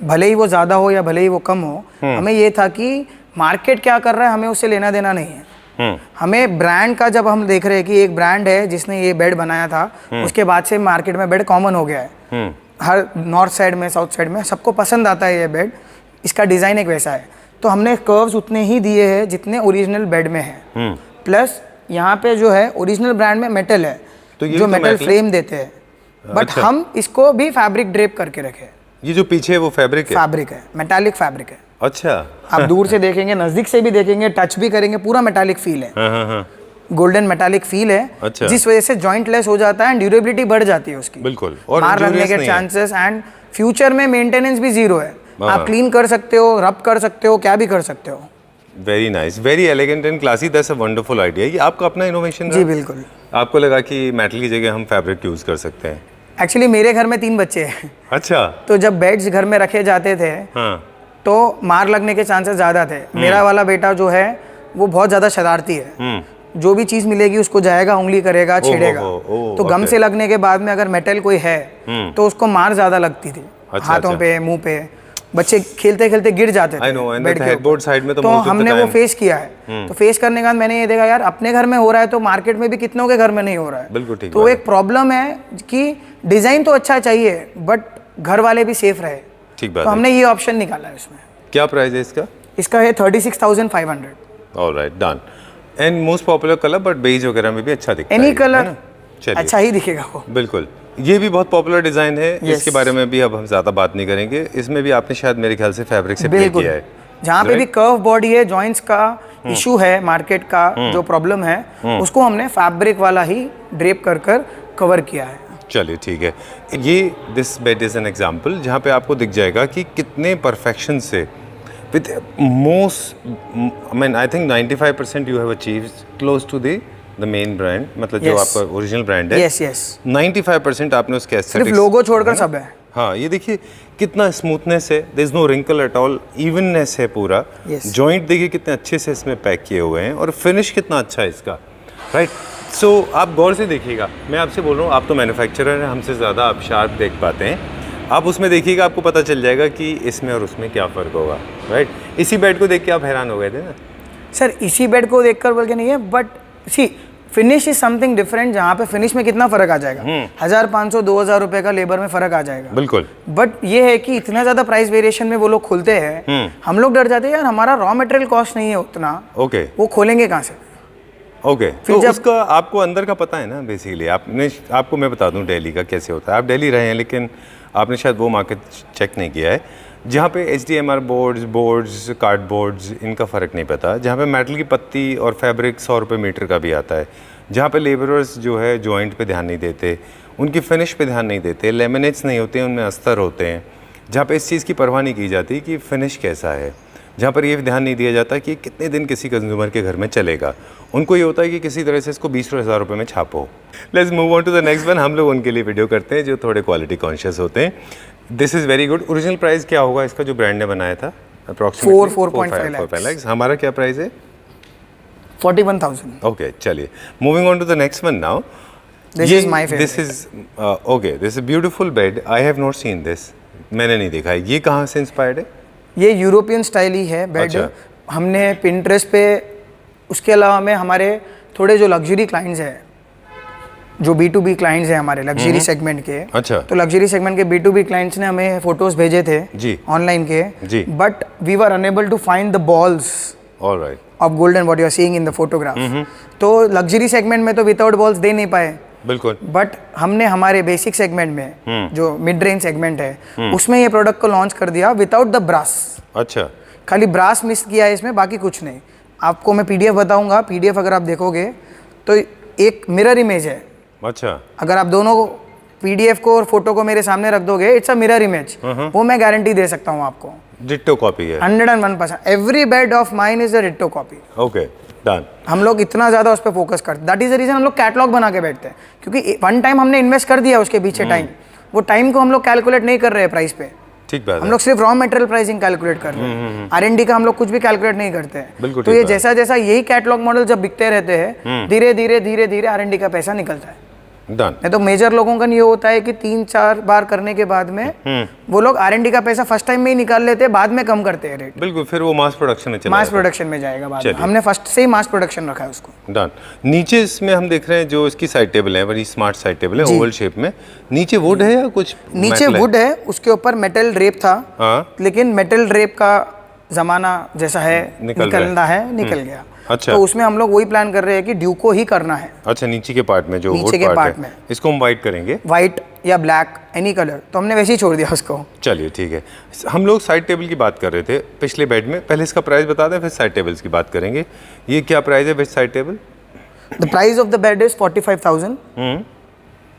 Speaker 1: भले ही वो ज़्यादा हो या भले ही वो कम हो, हमें ये था कि मार्केट क्या कर रहा है हमें उससे लेना देना नहीं है। हमें ब्रांड का, जब हम देख रहे हैं कि एक ब्रांड है जिसने ये बेड बनाया था, उसके बाद से मार्केट में बेड कॉमन हो गया है। हर नॉर्थ साइड में, साउथ साइड में सबको पसंद आता है ये बेड। इसका डिज़ाइन एक वैसा है, तो हमने कर्व्स उतने ही दिए हैं जितने ओरिजिनल बेड में है। प्लस यहाँ पे जो है ओरिजिनल ब्रांड में मेटल है, तो जो मेटल फ्रेम देते हैं, बट हम इसको भी फैब्रिक ड्रेप करके रखे।
Speaker 3: ये जो पीछे है वो फैब्रिक है,
Speaker 1: मेटालिक फैब्रिक है।
Speaker 3: अच्छा।
Speaker 1: आप दूर से देखेंगे, नजदीक से भी देखेंगे, टच भी करेंगे, पूरा मेटालिक फील है। गोल्डन मेटालिक फील है।
Speaker 3: अच्छा।
Speaker 1: जिस वजह से जॉइंट लेस हो जाता है एंड ड्यूरेबिलिटी बढ़ जाती है उसकी।
Speaker 3: बिल्कुल।
Speaker 1: और मार लगने के चांसेस एंड फ्यूचर में मेंटेनेंस भी जीरो है। आप क्लीन कर सकते हो, रब कर सकते हो, क्या भी कर सकते हो।
Speaker 3: Very nice, very elegant and classy. That's a wonderful idea. ये आपका अपना इनोवेशन
Speaker 1: जी बिल्कुल।
Speaker 3: आपको लगा कि मेटल की जगह हम फैब्रिक यूज कर सकते हैं?
Speaker 1: एक्चुअली मेरे घर में 3 बच्चे हैं।
Speaker 3: अच्छा।
Speaker 1: तो जब बेड्स घर में रखे जाते थे तो मार लगने के चांसेस ज़्यादा थे। मेरा वाला बेटा जो है वो बहुत ज़्यादा शरारती है। जो भी चीज़ मिलेगी उसको जाएगा, उंगली करेगा, छेड़ेगा। तो गम से लगने के बाद में अगर मेटल कोई है तो उसको मार ज़्यादा लगती थी। हाथों पे, मुंह पे। बच्चे खेलते खेलते गिर जाते थे बेड के ऊपर।
Speaker 3: साइड में।
Speaker 1: तो हमने वो फेस किया है। तो फेस करने के बाद मैंने ये देखा, यार अपने घर में हो रहा है तो मार्केट में भी कितनों के घर में नहीं हो रहा है।
Speaker 3: बिल्कुल ठीक।
Speaker 1: तो एक प्रॉब्लम है कि डिज़ाइन तो अच्छा चाहिए बट घर वाले भी सेफ रहे।
Speaker 3: ठीक बात।
Speaker 1: तो हमने ये ऑप्शन निकाला है इसमें।
Speaker 3: क्या प्राइस है इसका?
Speaker 1: इसका है 36,500।
Speaker 3: Alright, done. And most popular colour, but beige वगैरह में भी अच्छा दिखता है
Speaker 1: एनी
Speaker 3: है
Speaker 1: कलर
Speaker 3: ना? चलिए
Speaker 1: अच्छा ही दिखेगा वो।
Speaker 3: बिल्कुल, ये भी बहुत पॉपुलर डिज़ाइन है।
Speaker 1: Yes.
Speaker 3: इसके बारे में भी अब हम ज़्यादा बात नहीं करेंगे। इसमें भी आपने शायद मेरे ख्याल से फैब्रिक से प्ले
Speaker 1: बिल्कुल,
Speaker 3: किया है।
Speaker 1: जहाँ पे भी कर्व बॉडी है, जॉइंट्स का इशू है, मार्केट का जो प्रॉब्लम है, उसको हमने फैब्रिक वाला ही ड्रेप कर कर कवर किया है।
Speaker 3: चलिए ठीक है, ये this bed is an example जहाँ पे आपको दिख जाएगा कि कितने परफेक्शन से with most, I mean I think 95% you have achieved close to the main brand, मतलब जो
Speaker 1: Yes.
Speaker 3: आपका ओरिजिनल ब्रांड है।
Speaker 1: यस यस,
Speaker 3: 95% आपने उसके
Speaker 1: सिर्फ
Speaker 3: एस्थेटिक्स,
Speaker 1: लोगो छोड़कर सब है।
Speaker 3: हाँ ये देखिए कितना स्मूथनेस है, there is no wrinkle at all, evenness है पूरा।
Speaker 1: Yes.
Speaker 3: जॉइंट देखिए कितने अच्छे से इसमें पैक किए हुए हैं और फिनिश कितना अच्छा है इसका, राइट। सो आप गौर से देखिएगा, मैं आपसे बोल रहा हूँ, आप तो मैन्युफैक्चरर हैं, हमसे ज़्यादा आप शार्प देख पाते हैं। आप उसमें देखिएगा, आपको पता चल जाएगा कि इसमें और उसमें क्या फ़र्क होगा, राइट। इसी बेड को देख के आप हैरान हो गए थे ना?
Speaker 1: सर इसी बेड को देखकर बोल के नहीं है, but see finish is something different, जहाँ पे फिनिश में कितना फर्क आ जाएगा, 1500-2000 रुपए का लेबर में फर्क आ जाएगा।
Speaker 3: बिल्कुल।
Speaker 1: बट ये है कि इतना ज्यादा प्राइस वेरिएशन में वो लोग खुलते हैं, हम लोग डर जाते हैं यार हमारा रॉ मटेरियल कॉस्ट नहीं है उतना,
Speaker 3: ओके
Speaker 1: वो खोलेंगे कहाँ से।
Speaker 3: ओके,
Speaker 1: फिर
Speaker 3: तो
Speaker 1: जब-
Speaker 3: उसका आपको अंदर का पता है ना बेसिकली। आपको मैं बता दूं दिल्ली का कैसे होता है। आप दिल्ली रहे हैं, लेकिन आपने शायद वो मार्केट चेक नहीं किया है जहाँ पे HDMR बोर्ड्स, कार्डबोर्ड्स, इनका फ़र्क नहीं पता, जहाँ पे मेटल की पत्ती और फैब्रिक 100 रुपये मीटर का भी आता है, जहाँ पे लेबरर्स जो है जॉइंट पे ध्यान नहीं देते, उनकी फिनिश पे ध्यान नहीं देते, लेमिनेट्स नहीं होते, उनमें अस्तर होते हैं, जहाँ पे इस चीज़ की परवाह नहीं की जाती कि फिनिश कैसा है, जहाँ पर ये ध्यान नहीं दिया जाता कि कितने दिन किसी कंज्यूमर के घर में चलेगा। उनको ये होता है कि किसी तरह से इसको 20,000 रुपये में छापो। Let's move on to the next one. हम लोग उनके लिए वीडियो करते हैं जो थोड़े क्वालिटी कॉन्शियस होते हैं। This is very good. Original price क्या होगा इसका जो ब्रांड ने बनाया था? Approximately
Speaker 1: 4.5
Speaker 3: lakhs। हमारा क्या प्राइस है?
Speaker 1: 41,000।
Speaker 3: ओके, चलिए moving on to the next one now.
Speaker 1: This is my favorite.
Speaker 3: This is okay, this is beautiful bed. I have not seen this, मैंने नहीं देखा है। ये कहाँ से इंस्पायर्ड है?
Speaker 1: ये यूरोपियन स्टाइल ही है बेड।
Speaker 3: अच्छा।
Speaker 1: हमने पिंटरेस्ट पे, उसके अलावा में हमारे थोड़े जो लग्जरी क्लाइंट्स हैं, जो B2B क्लाइंट्स हैं हमारे लग्जरी सेगमेंट के,
Speaker 3: अच्छा।
Speaker 1: तो लग्जरी सेगमेंट के B2B क्लाइंट्स ने हमें फोटोज भेजे थे
Speaker 3: जी।
Speaker 1: ऑनलाइन के,
Speaker 3: जी।
Speaker 1: But we were unable to find the balls
Speaker 3: alright.
Speaker 1: Of golden what you are seeing in the photograph. तो लग्जरी सेगमेंट में तो विदाउट बॉल्स दे नहीं पाए,
Speaker 3: बिल्कुल।
Speaker 1: बट हमने हमारे बेसिक सेगमेंट में जो मिड रेंज सेगमेंट है उसमें ये प्रोडक्ट को लॉन्च कर दिया विदाउट द ब्रास।
Speaker 3: अच्छा,
Speaker 1: खाली ब्रास मिस किया है इसमें, बाकी कुछ नहीं। आपको मैं PDF बताऊंगा, PDF अगर आप देखोगे तो एक मिरर इमेज है।
Speaker 3: अच्छा,
Speaker 1: अगर आप दोनों को PDF को और फोटो को मेरे सामने रख दोगे, इट्स अ मिरर इमेज। वो मैं गारंटी दे सकता हूँ आपको,
Speaker 3: डिट्टो कॉपी है।
Speaker 1: 101%। Every bed of mine is a ditto copy.
Speaker 3: Okay, done.
Speaker 1: हम लोग इतना ज़्यादा उस पर फोकस करते, दैट इज द रीजन हम लोग कैटलॉग बना के बैठते हैं, क्योंकि वन टाइम हमने इन्वेस्ट कर दिया उसके पीछे टाइम, वो टाइम को हम लोग कैलकुलेट नहीं कर रहे हैं प्राइस पे।
Speaker 3: ठीक बात
Speaker 1: हम
Speaker 3: है।
Speaker 1: लोग सिर्फ रॉ मटेरियल प्राइसिंग कैलकुलेट कर रहे हैं, R&D का हम लोग कुछ भी कैलकुलेट नहीं करते हैं।
Speaker 3: बिल्कुल
Speaker 1: तो
Speaker 3: ठीक
Speaker 1: ये
Speaker 3: बात
Speaker 1: जैसा जैसा यही कैटलॉग मॉडल जब बिकते रहते हैं, धीरे धीरे धीरे धीरे R&D का पैसा निकलता है।
Speaker 3: डन।
Speaker 1: नहीं तो मेजर लोगों का ये होता है कि 3-4 बार करने के बाद में वो लोग R&D का पैसा फर्स्ट टाइम में ही निकाल लेते हैं, बाद में कम करते हैं रेट,
Speaker 3: बिल्कुल, फिर वो मास प्रोडक्शन में चला
Speaker 1: मास
Speaker 3: जाता है।
Speaker 1: प्रोडक्शन में जाएगा बाद में।
Speaker 3: चलिए।
Speaker 1: हमने फर्स्ट से ही मास प्रोडक्शन रखा है उसको।
Speaker 3: डन। नीचे इसमें हम देख रहे हैं जो इसकी साइड टेबल है, बड़ी स्मार्ट साइड टेबल है,
Speaker 1: जी।
Speaker 3: ओवल शेप में। नीचे वुड है या कुछ
Speaker 1: नीचे
Speaker 3: metal है?
Speaker 1: वुड है, उसके ऊपर मेटल ड्रेप था,
Speaker 3: हाँ।
Speaker 1: लेकिन मेटल ड्रेप का जमाना जैसा है
Speaker 3: निकल रहा है।
Speaker 1: निकलना है, निकल गया।
Speaker 3: अच्छा।
Speaker 1: तो उसमें हम लोग वही प्लान कर रहे हैं कि ड्यू को ही करना है,
Speaker 3: अच्छा, नीचे के पार्ट में जो
Speaker 1: नीचे
Speaker 3: वुड
Speaker 1: के
Speaker 3: पार्ट
Speaker 1: part
Speaker 3: है,
Speaker 1: में।
Speaker 3: इसको हम वाइट करेंगे।
Speaker 1: वाइट या ब्लैक एनी कलर, तो हमने वैसे ही छोड़ दिया उसको।
Speaker 3: चलिए ठीक है। हम लोग साइड टेबल की बात कर रहे थे पिछले बेड में। पहले इसका प्राइस बता दें, फिर साइड टेबल्स की बात करेंगे। ये क्या प्राइस है best side table?
Speaker 1: The price of the bed is 45,000।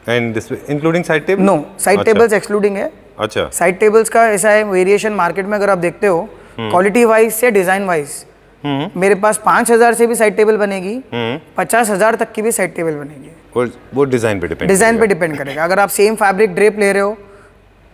Speaker 3: And this including side table?
Speaker 1: No, side tables excluding है।
Speaker 3: अच्छा,
Speaker 1: साइड टेबल्स का ऐसा है वेरिएशन मार्केट में, अगर आप देखते हो क्वालिटी वाइज से डिजाइन वाइज, मेरे पास 5,000 से भी साइड टेबल बनेगी, 50,000 तक की भी साइड टेबल बनेगी।
Speaker 3: वो डिज़ाइन पे डिपेंड
Speaker 1: डिजाइन पे डिपेंड करेगा। अगर आप सेम फैब्रिक ड्रेप ले रहे हो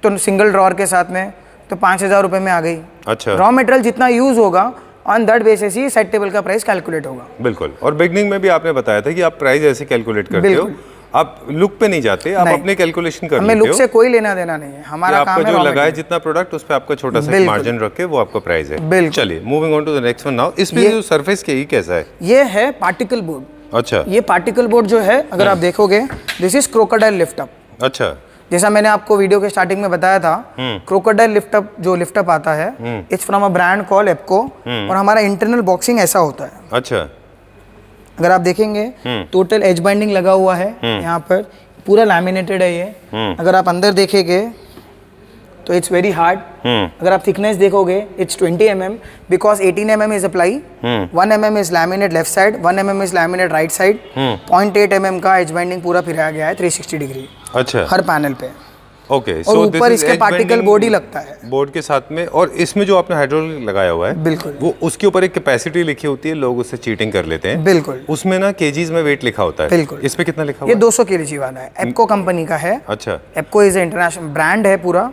Speaker 1: तो सिंगल ड्रॉर के साथ में, तो 5,000 रुपये में आ गई।
Speaker 3: अच्छा।
Speaker 1: रॉ मटेरियल जितना यूज होगा on that basis he side table का प्राइस कैलकुलेट होगा।
Speaker 3: बिल्कुल। और बिगनिंग में भी आपने बताया था कि आप प्राइस ऐसे कैलकुलेट करते हो,
Speaker 1: बिल्कुल।
Speaker 3: आप लुक पे नहीं जाते, आप
Speaker 1: नहीं।
Speaker 3: अपने कैलकुलेशन कर
Speaker 1: हमें
Speaker 3: लेते
Speaker 1: लुक
Speaker 3: हो
Speaker 1: से कोई लेना देना नहीं है,
Speaker 3: कि
Speaker 1: हमारा
Speaker 3: आपका
Speaker 1: काम है
Speaker 3: जो
Speaker 1: raw
Speaker 3: लगाए
Speaker 1: material।
Speaker 3: जितना प्रोडक्ट उस पे आपका छोटा सा
Speaker 1: बिल्कुल।
Speaker 3: मार्जिन रख के वो आपका प्राइस है।
Speaker 1: बिल्कुल।
Speaker 3: चलिए moving on to the next one now. इसमें जो सरफेस के ही कैसा है?
Speaker 1: ये है पार्टिकल बोर्ड।
Speaker 3: अच्छा,
Speaker 1: ये पार्टिकल बोर्ड जो है, अगर आप देखोगे, this is crocodile lift up.
Speaker 3: अच्छा,
Speaker 1: जैसा मैंने आपको वीडियो के स्टार्टिंग में बताया था, क्रोकोडाइल लिफ्ट अप जो लिफ्ट अप आता है, it's from a brand call Apco, और हमारा इंटरनल बॉक्सिंग ऐसा होता है।
Speaker 3: अच्छा,
Speaker 1: अगर आप देखेंगे टोटल एज बाइंडिंग लगा हुआ है यहाँ पर, पूरा लैमिनेटेड है ये। अगर आप अंदर देखेंगे तो इट्स वेरी हार्ड। अगर आप थिकनेस देखोगे it's 20 mm because 18 mm is apply, 1 mm is laminate left side, 1 mm is laminate right side, 0.8 mm का एज बाइंडिंग पूरा फिराया गया है 360 डिग्री
Speaker 3: अच्छा
Speaker 1: हर पैनल पे।
Speaker 3: ओके,
Speaker 1: और ऊपर इसके पार्टिकल बोर्ड ही लगता है
Speaker 3: बोर्ड के साथ में। और इसमें जो आपने हाइड्रोलिक लगाया हुआ है
Speaker 1: बिल्कुल,
Speaker 3: वो उसके ऊपर एक कैपेसिटी लिखी होती है, लोग उससे चीटिंग कर लेते हैं।
Speaker 1: बिल्कुल,
Speaker 3: उसमें ना केजीज में वेट लिखा होता है।
Speaker 1: बिल्कुल,
Speaker 3: इस पे कितना लिखा हुआ
Speaker 1: ये
Speaker 3: है?
Speaker 1: 200 kg वाला है, एप्को कंपनी का है।
Speaker 3: अच्छा,
Speaker 1: एप्को इज इंटरनेशनल ब्रांड है पूरा,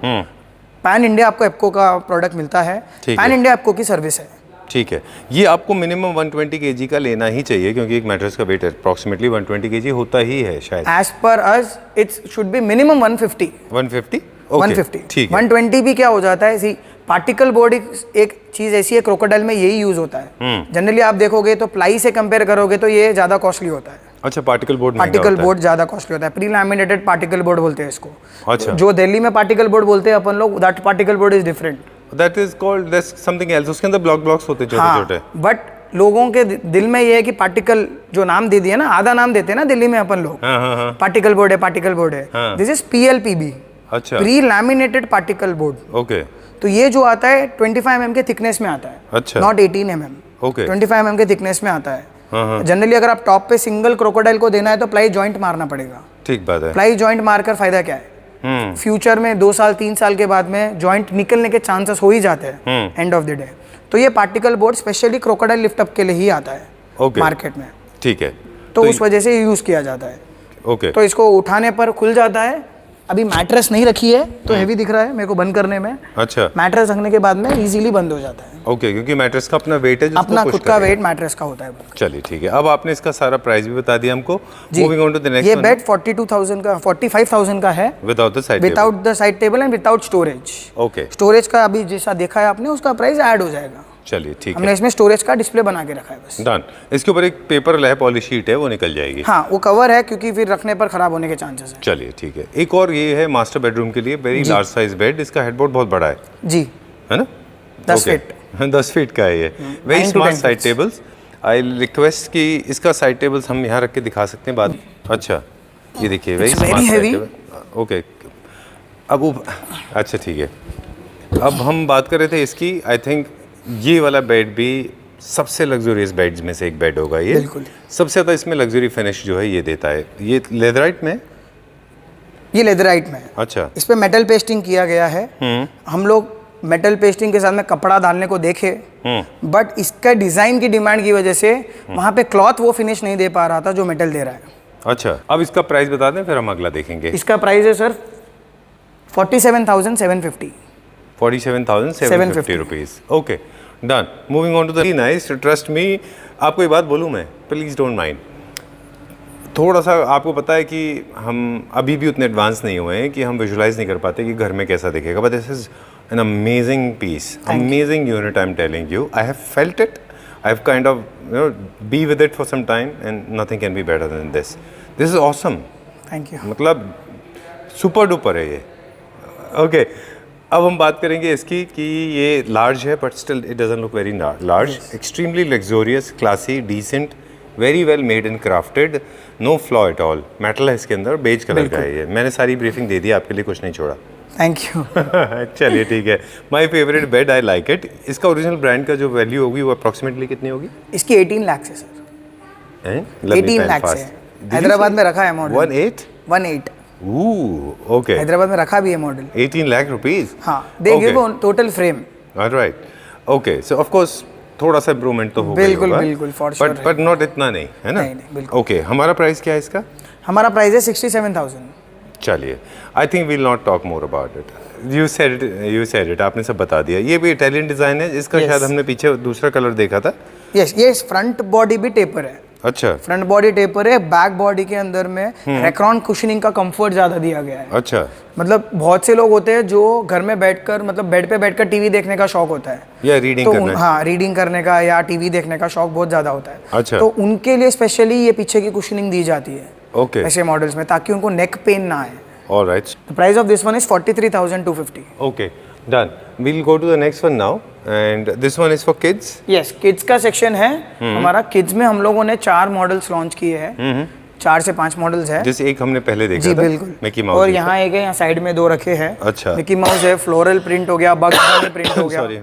Speaker 1: पैन इंडिया आपको एप्को का प्रोडक्ट मिलता है, पैन इंडिया एप्को की सर्विस है।
Speaker 3: ठीक है। ये आपको मिनिमम 120 kg का लेना ही चाहिए क्योंकि एक मैट्रेस का वेट अप्रॉक्सीमेटली 120 kg होता ही है शायद।
Speaker 1: As per us it's should be minimum 150।
Speaker 3: 150?
Speaker 1: 150
Speaker 3: ठीक है।
Speaker 1: 120 भी क्या हो जाता है, सी पार्टिकल बोर्ड एक चीज ऐसी है, क्रोकोडाइल में यही यूज होता है। जनरली आप देखोगे तो प्लाई से कंपेयर करोगे तो ये ज्यादा कॉस्टली होता है।
Speaker 3: अच्छा, पार्टिकल बोर्ड
Speaker 1: पार्टिकल बोर्ड ज्यादा कॉस्टली होता है, प्री लैमिनेटेड पार्टिकल बोर्ड बोलते हैं इसको।
Speaker 3: अच्छा,
Speaker 1: जो दिल्ली में पार्टिकल बोर्ड बोलते हैं अपन लोग, that particle board is different,
Speaker 3: that is called that's something else. उसके अंदर ब्लॉक्स होते हैं छोटे-छोटे।
Speaker 1: बट लोगों के दिल में ये है कि पार्टिकल जो नाम दे दिया ना, आधा नाम देते हैं ना दिल्ली में अपन लोग, पार्टिकल बोर्ड है, पार्टिकल बोर्ड है। दिस इज PLPB,
Speaker 3: अच्छा,
Speaker 1: pre laminated particle board.
Speaker 3: Okay.
Speaker 1: तो ये जो आता है 25 mm के थिकनेस में आता है,
Speaker 3: अच्छा,
Speaker 1: नॉट 18 mm,
Speaker 3: ओके,
Speaker 1: 25 mm के थिकनेस में आता है। जनरली अगर आप टॉप पे सिंगल क्रोकोडाइल को देना है तो प्लाई जॉइंट मारना पड़ेगा।
Speaker 3: ठीक बात है।
Speaker 1: प्लाई जॉइंट मारकर फायदा क्या है, फ्यूचर में 2 साल 3 साल के बाद में जॉइंट निकलने के चांसेस हो ही जाते हैं एंड ऑफ द डे। तो ये particle board specially crocodile lift up के लिए ही आता है मार्केट में।
Speaker 3: ठीक है,
Speaker 1: तो उस वजह से यूज किया जाता है।
Speaker 3: ओके,
Speaker 1: तो इसको उठाने पर खुल जाता है। अभी मैट्रेस नहीं रखी है तो हेवी दिख रहा है मेरे को बंद करने में।
Speaker 3: अच्छा,
Speaker 1: मैट्रेस रखने के बाद में इजीली बंद हो जाता है।
Speaker 3: ओके, क्योंकि मैट्रेस का अपना वेट है,
Speaker 1: अपना खुद का वेट मैट्रेस का होता है।
Speaker 3: चलिए ठीक है। अब आपने इसका सारा प्राइस भी बता दिया हमको। Moving on to the next.
Speaker 1: ये बेड 42,000 का 45,000 का है
Speaker 3: without the side
Speaker 1: without the side table and without storage.
Speaker 3: Okay,
Speaker 1: storage का अभी जैसा देखा है आपने उसका प्राइस ऐड हो जाएगा।
Speaker 3: चलिए ठीक है।
Speaker 1: हमने इसमें स्टोरेज का डिस्प्ले बना के रखा है बस।
Speaker 3: डन। इसके ऊपर एक पेपर लैप वाली शीट है, वो निकल जाएगी।
Speaker 1: हाँ, वो कवर है क्योंकि फिर रखने पर खराब होने के चांसेस है।
Speaker 3: चलिए ठीक है। एक और ये है मास्टर बेडरूम के लिए वेरी लार्ज साइज बेड। इसका हेडबोर्ड बहुत बड़ा है
Speaker 1: जी,
Speaker 3: है ना?
Speaker 1: 10 फीट
Speaker 3: 10 फीट का है ये। Very
Speaker 1: 9 to
Speaker 3: smart
Speaker 1: 10
Speaker 3: side tables. I request कि इसका साइड टेबल्स हम यहाँ रख के दिखा सकते हैं बाद। अच्छा, ये देखिए वेरी स्मार्ट
Speaker 1: heavy.
Speaker 3: ओके, अब अच्छा ठीक है। अब हम बात कर रहे थे इसकी। आई थिंक ये वाला बेड भी सबसे लग्जरियस बेड्स में से एक बेड होगा ये।
Speaker 1: बिल्कुल।
Speaker 3: सबसे ज़्यादा इसमें लग्जरी फिनिश जो है ये देता है। ये लेदराइट में,
Speaker 1: ये लेदराइट में है।
Speaker 3: अच्छा,
Speaker 1: इस पे मेटल पेस्टिंग किया गया है। हम लोग मेटल पेस्टिंग के साथ में कपड़ा डालने को देखे, बट इसका डिजाइन की डिमांड की वजह से वहाँ पे क्लॉथ वो फिनिश नहीं दे पा रहा था जो मेटल दे रहा है।
Speaker 3: अच्छा। अब इसका प्राइस बता दें फिर हम अगला देखेंगे।
Speaker 1: इसका प्राइस है sir 47,750।
Speaker 3: 47,750 rupees. Okay, done. Moving on to the nice, trust me. आपको ये बात बोलूँ मैं, प्लीज़ डोंट माइंड। थोड़ा सा आपको पता है कि हम अभी भी उतने एडवांस नहीं हुए हैं कि हम विजुलाइज नहीं कर पाते कि घर में कैसा दिखेगा, but this is an amazing piece, amazing unit. I am telling you, I have felt it, I have kind of be with it for some time and nothing can be better than this. This is awesome.
Speaker 1: Thank you.
Speaker 3: मतलब super duper है ये। Okay, अब हम बात करेंगे इसकी कि ये लार्ज है but still it doesn't look very large. Extremely luxurious, classy, decent, very well made and crafted, no flaw at all. Metal है इसके अंदर, बेज कलर का है ये। मैंने सारी ब्रीफिंग दे दी, आपके लिए कुछ नहीं छोड़ा।
Speaker 1: Thank you.
Speaker 3: चलिए ठीक है। My favourite bed, I like it. इसका ओरिजिनल ब्रांड का जो वैल्यू होगी वो अप्रॉक्सीमेटली कितनी होगी?
Speaker 1: इसकी 18 लाख है सर। 18 लाख से हैदराबाद में रखा है मॉडल। 18
Speaker 3: ओके,
Speaker 1: हैदराबाद में रखा भी है मॉडल।
Speaker 3: 18 लाख रुपीज।
Speaker 1: हाँ, they give total frame.
Speaker 3: Alright, okay. So of course थोड़ा सा इम्प्रूवमेंट तो होगा।
Speaker 1: बिल्कुल बिल्कुल, फॉर श्योर।
Speaker 3: बट नॉट इतना नहीं है ना?
Speaker 1: नहीं, बिल्कुल।
Speaker 3: ओके, हमारा प्राइस क्या है इसका?
Speaker 1: हमारा प्राइस है 67,000।
Speaker 3: चलिए, I think we'll not talk more about it. You said it, आपने सब बता दिया। ये भी इटालियन डिजाइन है। इसका शायद हमने पीछे दूसरा कलर देखा था।
Speaker 1: यस, ये फ्रंट बॉडी भी टेपर है।
Speaker 3: अच्छा,
Speaker 1: फ्रंट बॉडी टेपर है। बैक बॉडी के अंदर में रेक्रॉन कुशनिंग का कंफर्ट ज्यादा दिया गया है।
Speaker 3: अच्छा,
Speaker 1: मतलब बहुत से लोग होते हैं जो घर में बैठकर, मतलब बेड पे बैठकर टीवी देखने का शौक होता है,
Speaker 3: या रीडिंग
Speaker 1: तो
Speaker 3: करना है।
Speaker 1: हाँ, रीडिंग करने का या टीवी देखने का शौक बहुत ज्यादा होता है।
Speaker 3: अच्छा,
Speaker 1: तो उनके लिए स्पेशली ये पीछे की कुशनिंग दी जाती है
Speaker 3: ओके,
Speaker 1: ऐसे मॉडल्स में, ताकि उनको नेक पेन ना आए।
Speaker 3: Alright,
Speaker 1: the price of this one is 43,250।
Speaker 3: Okay, done. We'll go to the next one now. And this one is for kids.
Speaker 1: Yes, kids का सेक्शन है हमारा। किड्स में हम लोगों ने 4 मॉडल्स लॉन्च किए हैं, 4 से 5 मॉडल्स है।
Speaker 3: जैसे एक हमने पहले देखा
Speaker 1: जी
Speaker 3: था,
Speaker 1: बिल्कुल,
Speaker 3: मिकी माउस।
Speaker 1: और यहाँ एक है, यहाँ साइड में 2 रखे हैं।
Speaker 3: अच्छा।
Speaker 1: मिकी माउस है, फ्लोरल प्रिंट हो गया, बग्स बनी प्रिंट हो गया।
Speaker 3: सॉरी।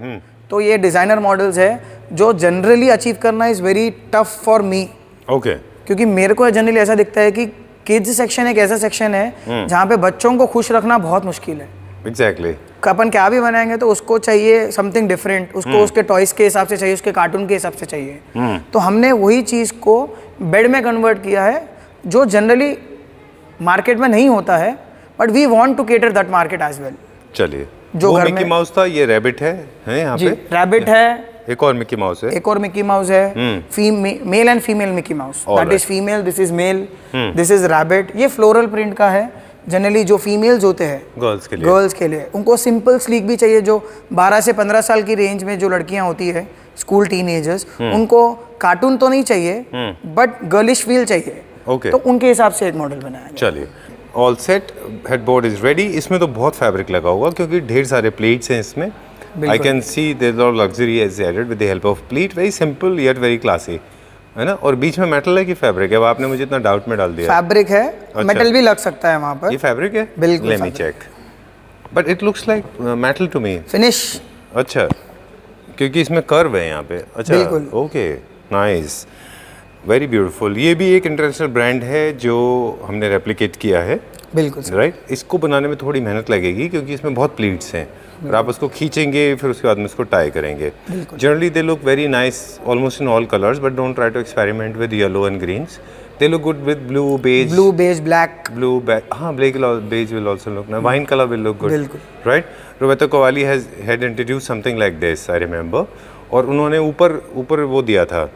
Speaker 1: तो ये डिजाइनर मॉडल्स है जो जनरली अचीव करना is very tough for me,
Speaker 3: okay.
Speaker 1: क्योंकि मेरे को जनरली ऐसा दिखता है कि किड्स सेक्शन एक ऐसा सेक्शन है जहाँ पे बच्चों को खुश रखना बहुत मुश्किल है।
Speaker 3: एग्जैक्टली।
Speaker 1: अपन क्या भी बनाएंगे तो उसको चाहिए समथिंग डिफरेंट, उसको उसके टॉयज के हिसाब से चाहिए, उसके कार्टून के हिसाब से चाहिए। तो हमने वही चीज़ को बेड में कन्वर्ट किया है जो जनरली मार्केट में नहीं होता है, but we want to cater that market as well.
Speaker 3: चलिए,
Speaker 1: जो
Speaker 3: वो
Speaker 1: घर
Speaker 3: मिकी
Speaker 1: में-
Speaker 3: माउस था, ये रैबिट है यहाँ
Speaker 1: जी,
Speaker 3: पे।
Speaker 1: रैबिट है,
Speaker 3: एक और मिकी माउस है।
Speaker 1: एक और मिकी माउस है, male and female Mickey mouse. That is female, this is male, this is rabbit. ये फ्लोरल प्रिंट का है। जनरली जो फीमेल्स होते हैं
Speaker 3: गर्ल्स के लिए।
Speaker 1: गर्ल्स के लिए उनको सिंपल स्लीक भी चाहिए। जो 12 से 15 साल की रेंज में जो लड़कियां होती है, स्कूल टीनेजर्स, उनको कार्टून तो नहीं चाहिए बट गर्लिश फील चाहिए।
Speaker 3: ओके।
Speaker 1: तो उनके हिसाब से एक मॉडल बनाया गया।
Speaker 3: चलिए, all set, headboard is ready. इसमें तो बहुत फैब्रिक लगा होगा क्योंकि ढेर सारे प्लेट्स हैं इसमें। I can see there lot luxury is added with the help of plate. Very simple yet very classy, है ना। और बीच में मेटल है कि फैब्रिक है? अब आपने मुझे इतना डाउट में डाल दिया।
Speaker 1: फैब्रिक है, मेटल भी लग सकता है वहाँ पर।
Speaker 3: ये फैब्रिक है?
Speaker 1: बिल्कुल
Speaker 3: let me check, but it looks like metal to me.
Speaker 1: Finish.
Speaker 3: अच्छा, क्योंकि इसमें कर्व है यहाँ पे। अच्छा,
Speaker 1: बिल्कुल।
Speaker 3: Okay, nice, very beautiful. ये भी एक इंटरनेशनल ब्रांड है जो हमने रेप्लिकेट किया है,
Speaker 1: बिल्कुल
Speaker 3: राइट। इसको बनाने में थोड़ी मेहनत लगेगी क्योंकि इसमें बहुत प्लीट्स हैं और आप उसको खींचेंगे, फिर उसके बाद में इसको टाई करेंगे। Generally they look very nice almost in all colours, but don't try to experiment with yellow and greens. They look good with blue beige.
Speaker 1: Blue beige black.
Speaker 3: हाँ, black beige will also look nice. Wine color will look good.
Speaker 1: बिल्कुल।
Speaker 3: Right? Roberto Cavalli had introduced something like this, I remember. और उन्होंने ऊपर वो दिया था,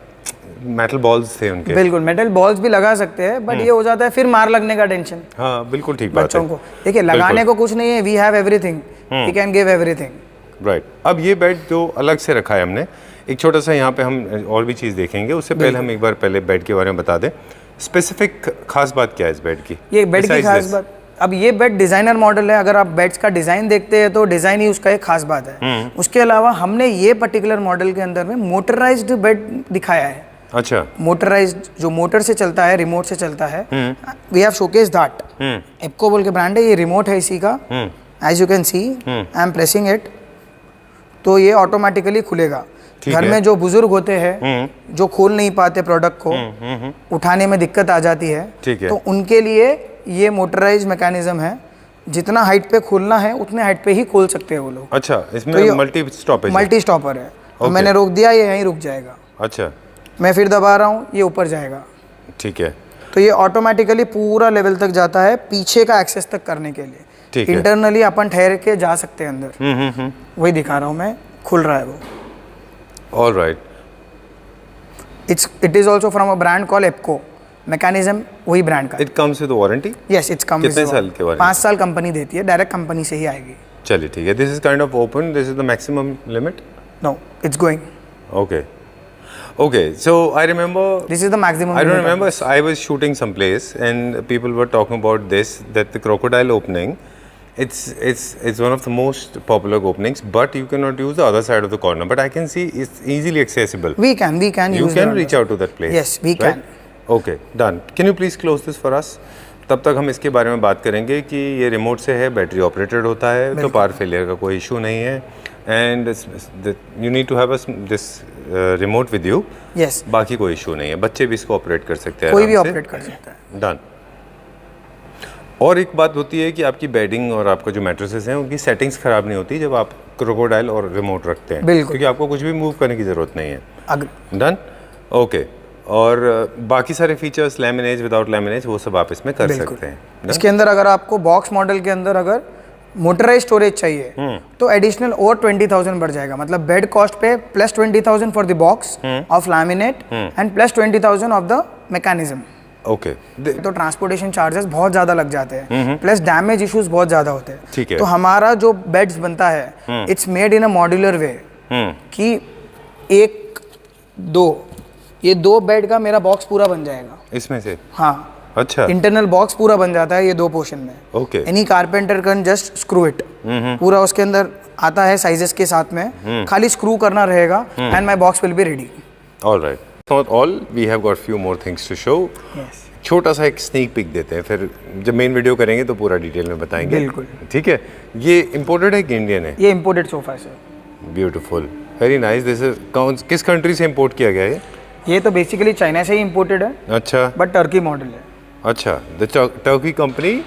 Speaker 3: metal balls थे उनके।
Speaker 1: बिल्कुल, मेटल बॉल्स भी लगा सकते हैं, बट ये हो जाता है फिर मार लगने का टेंशन
Speaker 3: हाँ, बिल्कुल ठीक बात
Speaker 1: बच्चों
Speaker 3: है।
Speaker 1: को। देखिए, लगाने को कुछ नहीं है, we have everything, we can give everything.
Speaker 3: Right. अब ये बेड जो अलग से रखा है हमने, एक छोटा सा यहाँ पे हम और भी चीज़ देखेंगे। उससे पहले हम एक बार पहले बेड के बारे में बता दें। स्पेसिफिक खास बात क्या है इस बेड की?
Speaker 1: ये बेड की
Speaker 3: Besides
Speaker 1: खास
Speaker 3: this?
Speaker 1: बात, अब ये बेड डिजाइनर मॉडल है। अगर आप बेड्स का डिजाइन देखते हैं तो डिजाइन ही उसका एक खास बात है। उसके अलावा हमने ये पर्टिकुलर मॉडल के अंदर में मोटराइज्ड बेड दिखाया है।
Speaker 3: अच्छा।
Speaker 1: मोटराइज्ड, जो मोटर से चलता है, रिमोट से चलता है। We have showcase that. एप्को बोल के ब्रांड है, ये रिमोट है इसी का। As you can see, I am pressing it, तो ये ऑटोमेटिकली खुलेगा। घर में जो बुजुर्ग होते हैं जो खोल नहीं पाते प्रोडक्ट को, उठाने में दिक्कत आ जाती है,
Speaker 3: ठीक है।
Speaker 1: तो उनके लिए ये मोटराइज मैकेनिज्म है। जितना हाइट पे खोलना है उतने हाइट पे ही खोल सकते हैं वो लोग।
Speaker 3: अच्छा, इसमें
Speaker 1: तो ये
Speaker 3: मल्टी स्टॉपेज।
Speaker 1: मल्टी स्टॉपर है। तो मैंने रोक दिया, ये यहीं रुक जाएगा।
Speaker 3: अच्छा,
Speaker 1: मैं फिर दबा रहा हूँ, ये ऊपर जाएगा।
Speaker 3: ठीक है।
Speaker 1: तो ये ऑटोमेटिकली पूरा लेवल तक जाता है पीछे का एक्सेस तक करने के लिए।
Speaker 3: ठीक है।
Speaker 1: इंटरनली अपन ठहर के जा सकते हैं अंदर। वही दिखा रहा हूँ मैं, खुल रहा है वो।
Speaker 3: All right.
Speaker 1: It is also from a brand call एप्को। मैकेनिज्म वही ब्रांड का।
Speaker 3: It comes with warranty?
Speaker 1: Yes, it's come.
Speaker 3: कितने साल के वारंटी?
Speaker 1: 5 साल कंपनी देती है, डायरेक्ट कंपनी से ही आएगी।
Speaker 3: चलिए, ठीक है। This is kind of open, this is the maximum limit?
Speaker 1: No, it's going.
Speaker 3: Okay. Okay, so I remember.
Speaker 1: This is the maximum.
Speaker 3: I don't remember. I was shooting someplace and people were talking about this, that the crocodile opening, it's one of the most popular openings, but you cannot use the other side of the corner. But I can see it's easily accessible.
Speaker 1: We can
Speaker 3: You
Speaker 1: use
Speaker 3: can
Speaker 1: the
Speaker 3: reach out to that place.
Speaker 1: Yes, we
Speaker 3: right?
Speaker 1: can.
Speaker 3: Okay, done. Can you please close this for us? तब तक हम इसके बारे में बात करेंगे कि ये रिमोट से है, बैटरी ऑपरेटेड होता है, तो पावर फेलियर का कोई इशू नहीं है। And you need to have this remote with you.
Speaker 1: Yes,
Speaker 3: बाकी कोई इशू नहीं है, बच्चे भी इसको ऑपरेट कर सकते हैं,
Speaker 1: कोई भी
Speaker 3: आराम से।
Speaker 1: ऑपरेट कर सकता है।
Speaker 3: डन। और एक बात होती है कि आपकी बेडिंग और आपका जो मैट्रेसेस हैं उनकी सेटिंग्स ख़राब नहीं होती जब आप क्रोकोडाइल और रिमोट रखते हैं।
Speaker 1: बिल्कुल।
Speaker 3: क्योंकि आपको कुछ भी मूव करने की ज़रूरत नहीं है।
Speaker 1: अगर
Speaker 3: डन। ओके। और बाकी सारे फीचर्स, लैमिनेज, विदाउट लैमिनेज, वो सब आप इसमें कर सकते हैं। Done?
Speaker 1: इसके अंदर अगर आपको बॉक्स मॉडल के अंदर अगर मोटराइज स्टोरेज चाहिए तो एडिशनल और 20,000 बढ़ जाएगा। मतलब बेड कॉस्ट पे plus 20,000 for the box of laminate and plus 20,000 of the mechanism.
Speaker 3: Okay.
Speaker 1: तो ट्रांसपोर्टेशन चार्जेस बहुत ज़्यादा लग जाते हैं, प्लस डैमेज इश्यूज बहुत ज़्यादा होते हैं।
Speaker 3: ठीक है।
Speaker 1: तो हमारा जो बेड्स बनता है, it's made in a modular way, कि 1, 2, ये 2 बेड का मेरा बॉक्स पूरा बन जाएगा।
Speaker 3: इसमें से?
Speaker 1: हाँ,
Speaker 3: अच्छा
Speaker 1: इंटरनल बॉक्स पूरा बन जाता है ये 2 पोर्शन में.
Speaker 3: Okay
Speaker 1: any carpenter can just screw it. पूरा उसके अंदर आता है साइजेस के साथ में, खाली स्क्रू करना रहेगा and my box will be ready.
Speaker 3: Alright, not all, we have got few more things to show.
Speaker 1: Yes,
Speaker 3: छोटा सा एक स्नीक पिक देते हैं, फिर जब मेन वीडियो करेंगे तो पूरा डिटेल में बताएंगे.
Speaker 1: बिल्कुल.
Speaker 3: ठीक है. ये इंपोर्टेड है कि इंडियन है?
Speaker 1: ये इंपोर्टेड सोफा है sir.
Speaker 3: Beautiful, very nice. This is किस कंट्री से इंपोर्ट किया गया है?
Speaker 1: ये तो बेसिकली चाइना से ही इंपोर्टेड है,
Speaker 3: अच्छा
Speaker 1: बट टर्की मॉडल है.
Speaker 3: अच्छा, द टर्की कंपनी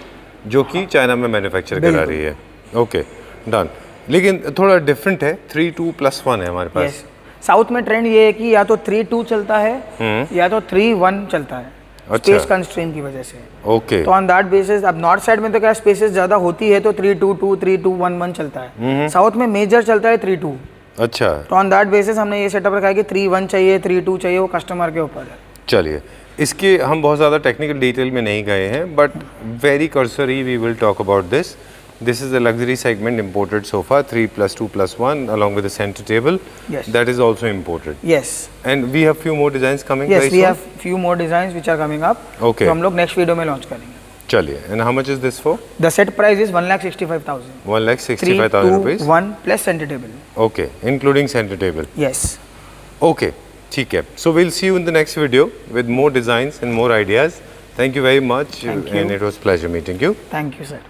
Speaker 3: जो कि चाइना में मैन्युफैक्चर करा रही है. Okay done. लेकिन थोड़ा डिफरेंट है, 3-2+1 है हमारे पास.
Speaker 1: यस, साउथ में ट्रेंड ये है कि या तो 3-2 चलता है या तो 3-1 चलता है.
Speaker 3: अच्छा.
Speaker 1: स्पेस कंस्ट्रेंट की वजह से.
Speaker 3: ओके
Speaker 1: तो ऑन दैट बेसिस, अब नॉर्थ साइड में तो क्या स्पेसेस ज़्यादा होती है तो 3-2-2, 3-2-1-1 चलता है. साउथ में मेजर चलता है 3-2.
Speaker 3: अच्छा,
Speaker 1: तो ऑन दैट बेसिस हमने ये सेटअप रखा है कि 3-1 चाहिए, 3-2 चाहिए, वो कस्टमर के ऊपर है.
Speaker 3: चलिए. इसके हम बहुत ज़्यादा टेक्निकल डिटेल में नहीं गए हैं, but very cursory we will talk about this. This is the luxury segment imported sofa, 3+2+1 along with the center table.
Speaker 1: Yes.
Speaker 3: That is also imported.
Speaker 1: Yes.
Speaker 3: And we have few more designs coming.
Speaker 1: Yes,
Speaker 3: very
Speaker 1: we
Speaker 3: soon?
Speaker 1: have few more designs which are coming up.
Speaker 3: Okay.
Speaker 1: तो हम लोग next video में launch करेंगे.
Speaker 3: चलिए. And how much is this for?
Speaker 1: The set price is 1,65,000.
Speaker 3: 1,65,000 rupees.
Speaker 1: 3-2-1 plus center table.
Speaker 3: Okay, including center table.
Speaker 1: Yes.
Speaker 3: Okay, ठीक है. So we'll see you in the next video with more designs and more ideas. Thank you very much.
Speaker 1: Thank you.
Speaker 3: And it was pleasure meeting you.
Speaker 1: Thank you, sir.